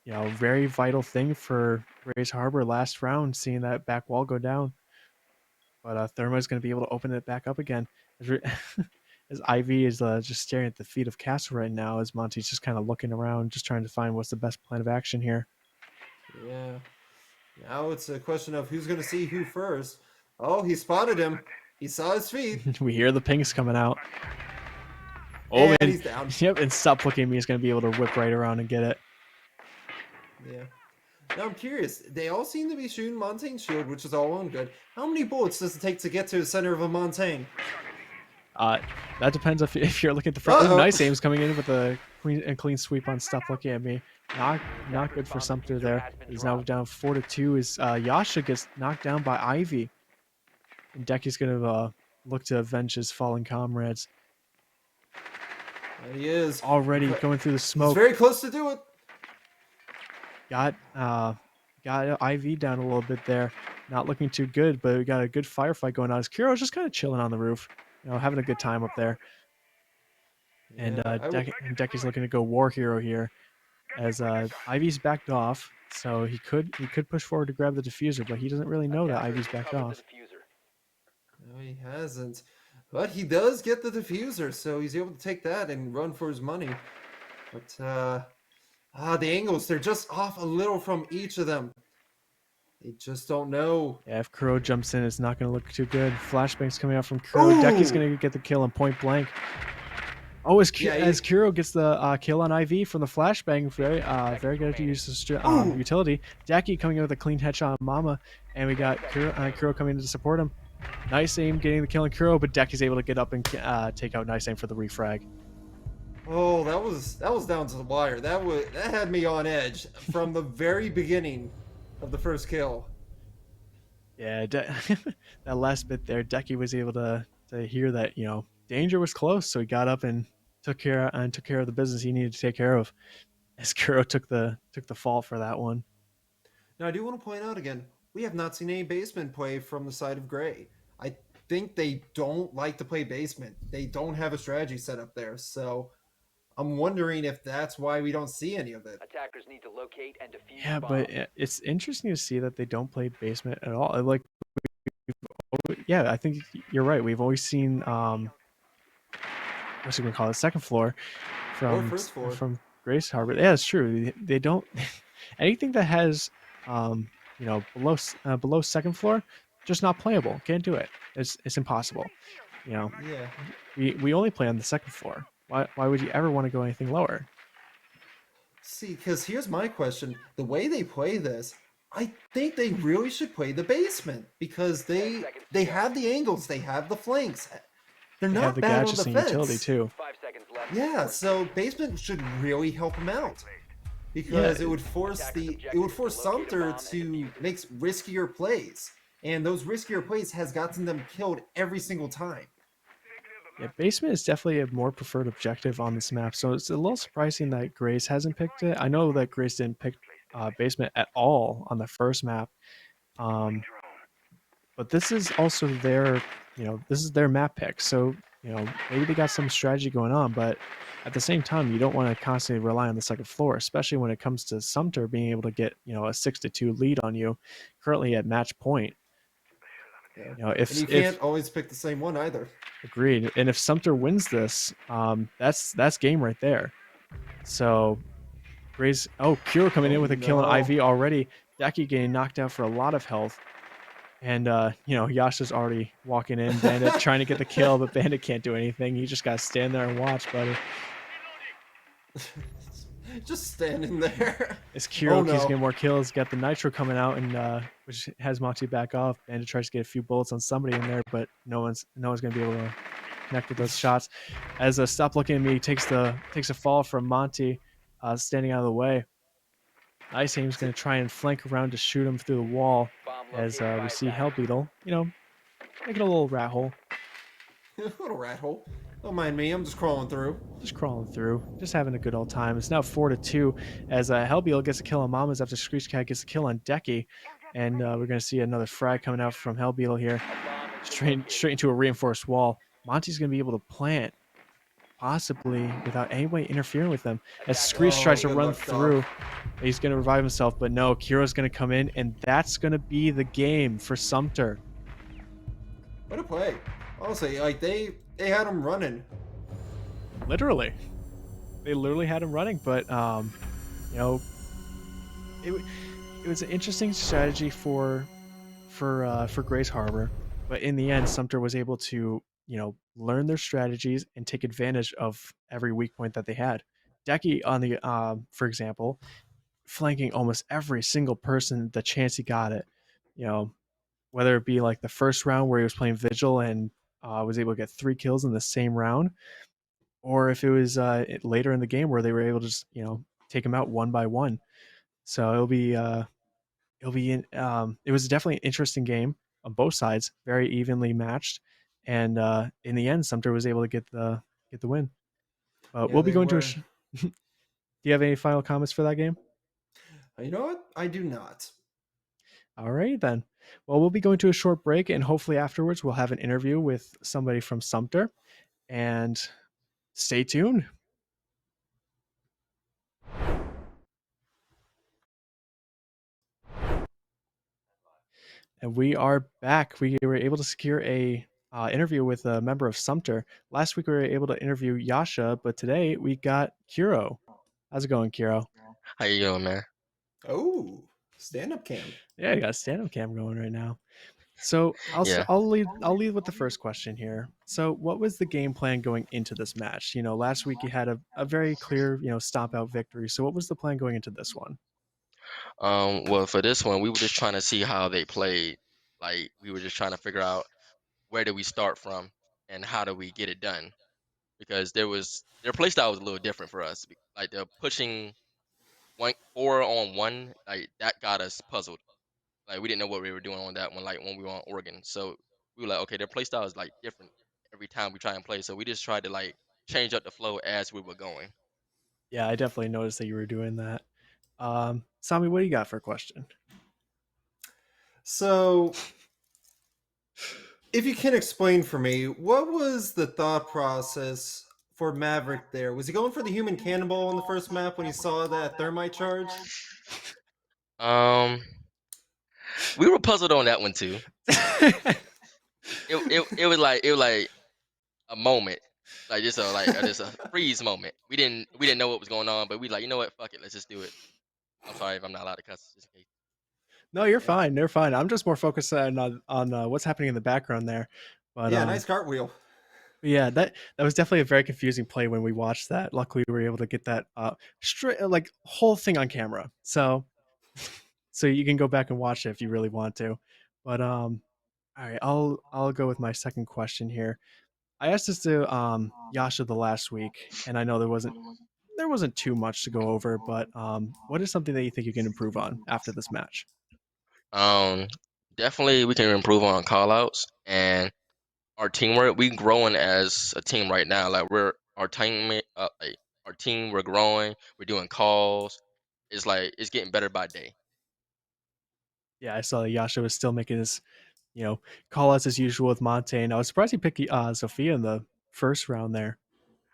Very vital thing for Grace Harbor last round, seeing that back wall go down. But Thermite's going to be able to open it back up again. As Ivy is just staring at the feet of Castle right now, as Monty's just kind of looking around, just trying to find what's the best plan of action here. Yeah. Now it's a question of who's going to see who first. Oh, he spotted him. He saw his feet. We hear the pings coming out. Oh, and he's down. Yep, and Stop Looking at Me is going to be able to whip right around and get it. Yeah. Now I'm curious. They all seem to be shooting Montaigne shield, which is all well and good. How many bullets does it take to get to the center of a Montaigne? That depends if you're looking at the front. Nice Aim's coming in with a clean sweep on Stop Looking at Me. Not good for Sumter there. He's now down 4-2. As Yasha gets knocked down by Ivy, and Decky's gonna look to avenge his fallen comrades. There he is. Already going through the smoke. He's very close to do it. Got IV down a little bit there. Not looking too good, but we got a good firefight going on. As Kuro's just kind of chilling on the roof, having a good time up there. And Decky's looking to go war hero here, as Ivy's backed off, so he could push forward to grab the diffuser, but he doesn't really know that Ivy's backed off. No, he hasn't. But he does get the diffuser, so he's able to take that and run for his money. But the angles, they're just off a little from each of them. They just don't know. Yeah, if Kuro jumps in, it's not going to look too good. Flashbangs coming out from Kuro. Decky's going to get the kill on point blank. Oh, as Kuro gets the kill on IV from the flashbang, very good to use the utility. Decky coming in with a clean headshot on Mama, and we got Kuro coming in to support him. Nice aim getting the kill on Kuro, but Decky's able to get up and take out Nice Aim for the refrag. Oh, that was down to the wire. That had me on edge from the very beginning of the first kill. Yeah, that last bit there, Decky was able to hear that danger was close, so he got up and took care of the business he needed to take care of. As Kuro took the fall for that one. Now I do want to point out again, we have not seen any basement play from the side of Gray. I think they don't like to play basement. They don't have a strategy set up there, so I'm wondering if that's why we don't see any of it. Attackers need to locate and defuse. Yeah, but it's interesting to see that they don't play basement at all. Like, yeah, I think you're right. We've always seen what's it gonna call it, second floor from Grace Harbor. Yeah, it's true. They don't anything that has below second floor, just not playable. Can't do it. It's impossible. Yeah. We only play on the second floor. Why would you ever want to go anything lower? See, because here's my question. The way they play this, I think they really should play the basement, because they have the angles, they have the flanks. They're not bad on the fence. Utility too. 5 seconds left. Yeah, so basement should really help them out, because it would force Sumter to make riskier plays, and those riskier plays has gotten them killed every single time. Yeah, basement is definitely a more preferred objective on this map, so it's a little surprising that Grace hasn't picked it. I know that Grace didn't pick basement at all on the first map, but this is also their map pick, so maybe they got some strategy going on, but at the same time, you don't want to constantly rely on the second floor, especially when it comes to Sumter being able to get a 6-2 lead on you currently at match point. Yeah. And you can't always pick the same one either. Agreed. And if Sumter wins this, that's game right there. So Grace, Kuro coming in with a kill on IV already. Decky getting knocked out for a lot of health. And Yasha's already walking in. Bandit trying to get the kill, but Bandit can't do anything. You just gotta stand there and watch, buddy. Just standing there. As Kuro keeps getting more kills, got the nitro coming out, and which has Monty back off. Bandit tries to get a few bullets on somebody in there, but no one's gonna be able to connect with those shots. As Stop Looking at Me takes a fall from Monty, standing out of the way. Nice Aim's gonna try and flank around to shoot him through the wall. As we see Hell Beetle, making a little rat hole. A little rat hole. Don't mind me, I'm just crawling through. Just having a good old time. It's now 4-2 as Hell Beetle gets a kill on Mamas after Screech Cat gets a kill on Decky. And we're going to see another frag coming out from Hell Beetle here. Straight into a reinforced wall. Monty's going to be able to plant, possibly without anybody interfering with them. As Screech tries to run through, he's going to revive himself, but no, Kuro's going to come in, and that's going to be the game for Sumter. What a play. Honestly, like they had him running. Literally. They literally had him running, but it was an interesting strategy for Grace Harbor, but in the end Sumter was able to learn their strategies and take advantage of every weak point that they had. Decky on the for example, flanking almost every single person the chance he got it, whether it be like the first round where he was playing Vigil and was able to get 3 kills in the same round, or if it was later in the game where they were able to just take them out one by one. So it was definitely an interesting game on both sides, very evenly matched, and in the end, Sumter was able to get the win. But Yeah, we'll be they going to a. were. Do you have any final comments for that game? You know what? I do not. All right then. Well, we'll be going to a short break, and hopefully afterwards we'll have an interview with somebody from Sumter. And stay tuned. And we are back. We were able to secure a interview with a member of Sumter. Last week we were able to interview Yasha, but today we got Kuro. How's it going, Kuro? How you doing, man? Oh, stand-up cam. Yeah, you got a stand-up cam going right now. So Yeah. I'll lead with the first question here. So what was the game plan going into this match? Last week you had a very clear, stomp out victory. So what was the plan going into this one? Well, for this one, we were just trying to see how they played. Like, we were just trying to figure out where do we start from and how do we get it done. Because their play style was a little different for us. Like the pushing 4-on-1, like that got us puzzled. Like we didn't know what we were doing on that one. Like when we were on Oregon, so we were like, okay, their play style is like different every time we try and play. So we just tried to like change up the flow as we were going. Yeah, I definitely noticed that you were doing that. Sami, what do you got for a question? So, if you can explain for me, what was the thought process for Maverick there? Was he going for the human cannonball on the first map when he saw that thermite charge? Um, we were puzzled on that one too. It was like a moment, like just a freeze moment. We didn't know what was going on, but we like, you know what, fuck it, let's just do it. I'm sorry if I'm not allowed to cuss. Just in case. No, you're Yeah. fine. You're fine. I'm just more focused on what's happening in the background there. But Yeah, nice cartwheel. yeah, that was definitely a very confusing play when we watched that. Luckily, we were able to get that straight like whole thing on camera. So you can go back and watch it if you really want to. But all right, I'll go with my second question here. I asked this to Yasha the last week, and I know there wasn't too much to go over, but what is something that you think you can improve on after this match? Um, Definitely we can improve on call outs and our teamwork. We growing as a team right now. Like our team. We're growing. We're doing calls. It's like it's getting better by day. Yeah, I saw that Yasha was still making his, call outs as usual with Montaigne. I was surprised he picked Sophia in the first round there,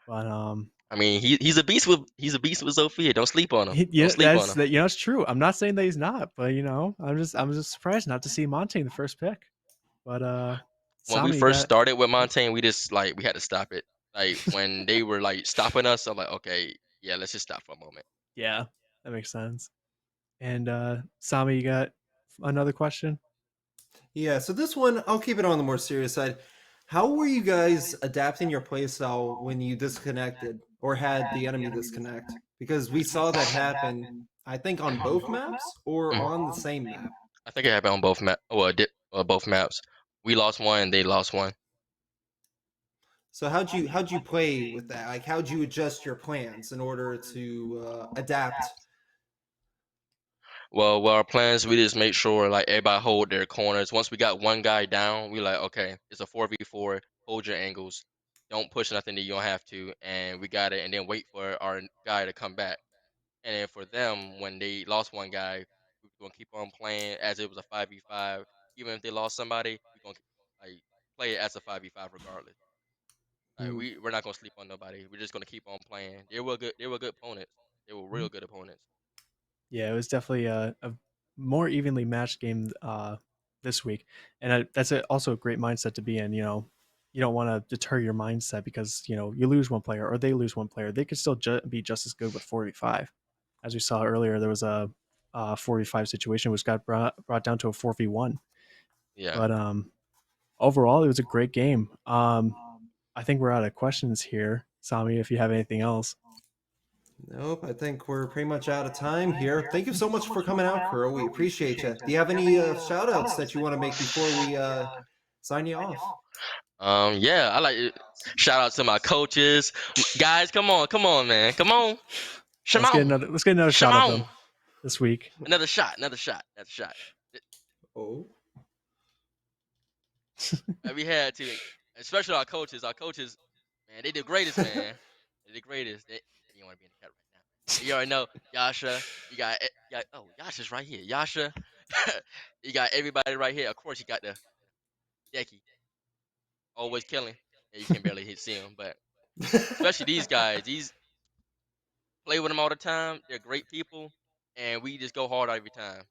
but I mean, he's a beast with Sophia. Don't sleep on him. Don't yeah, sleep on him. it's true. I'm not saying that he's not, but I'm just surprised not to see Montaigne the first pick. But When we Sami, you first got started with Montaigne, we just like we had to stop it. Like when they were like stopping us, I'm like, okay, yeah, let's just stop for a moment. yeah, that makes sense. And Sami, you got another question? Yeah, so this one, I'll keep it on the more serious side. How were you guys adapting your playstyle when you disconnected or had the enemy disconnect? Because we saw that happen, I think, on both maps or Mhm. on the same map. I think it happened on both maps. We lost one, they lost one. So how'd you play with that? Like how'd you adjust your plans in order to adapt? Well, our plans, we just make sure like everybody hold their corners. Once we got one guy down, we like, okay, it's a 4v4. Hold your angles. Don't push nothing that you don't have to, and we got it. And then wait for our guy to come back. And then for them, when they lost one guy, we're gonna keep on playing as it was a 5v5. Even if they lost somebody, we're gonna like play it as a 5v5 regardless. Like Hmm. we're not gonna sleep on nobody. We're just gonna keep on playing. They were good. They were good opponents. They were Mhm. real good opponents. Yeah, it was definitely a more evenly matched game this week, and that's also a great mindset to be in. You don't want to deter your mindset because you lose one player or they lose one player. They could still be just as good with 4v5. As we saw earlier, there was a 4v5 situation which got brought down to a 4v1. Yeah. But overall, it was a great game. I think we're out of questions here, Sami. If you have anything else. Nope, I think we're pretty much out of time here. Thank you so much for coming out, Kuro. We appreciate you. Do you have any shout outs that you want to make before we sign you off? Yeah, I like it. Shout out to my coaches, guys. Come on, man. Come on, Let's get Shimon, another shot of them Shimon. this week. Another shot, another shot, another shot. Oh. We had to, especially our coaches. Our coaches, man, they the greatest, man. They the greatest. You want to be in the cut right now. You already know, Yasha. Oh, Yasha's right here. Yasha. You got everybody right here. Of course, you got the Decky, always killing. Yeah, you can barely see him, but especially these guys. These play with them all the time. They're great people, and we just go hard every time.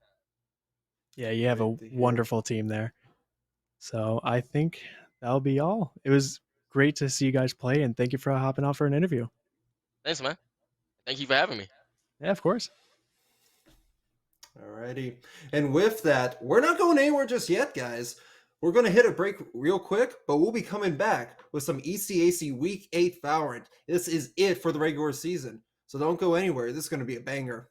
Yeah, you have a Great to hear. wonderful team there. So I think that'll be all. It was great to see you guys play, and thank you for hopping on for an interview. Thanks, man. Thank you for having me. Yeah, of course. Alrighty. And with that, we're not going anywhere just yet, guys. We're going to hit a break real quick, but we'll be coming back with some ECAC Week 8 Valorant. This is it for the regular season. So don't go anywhere. This is going to be a banger.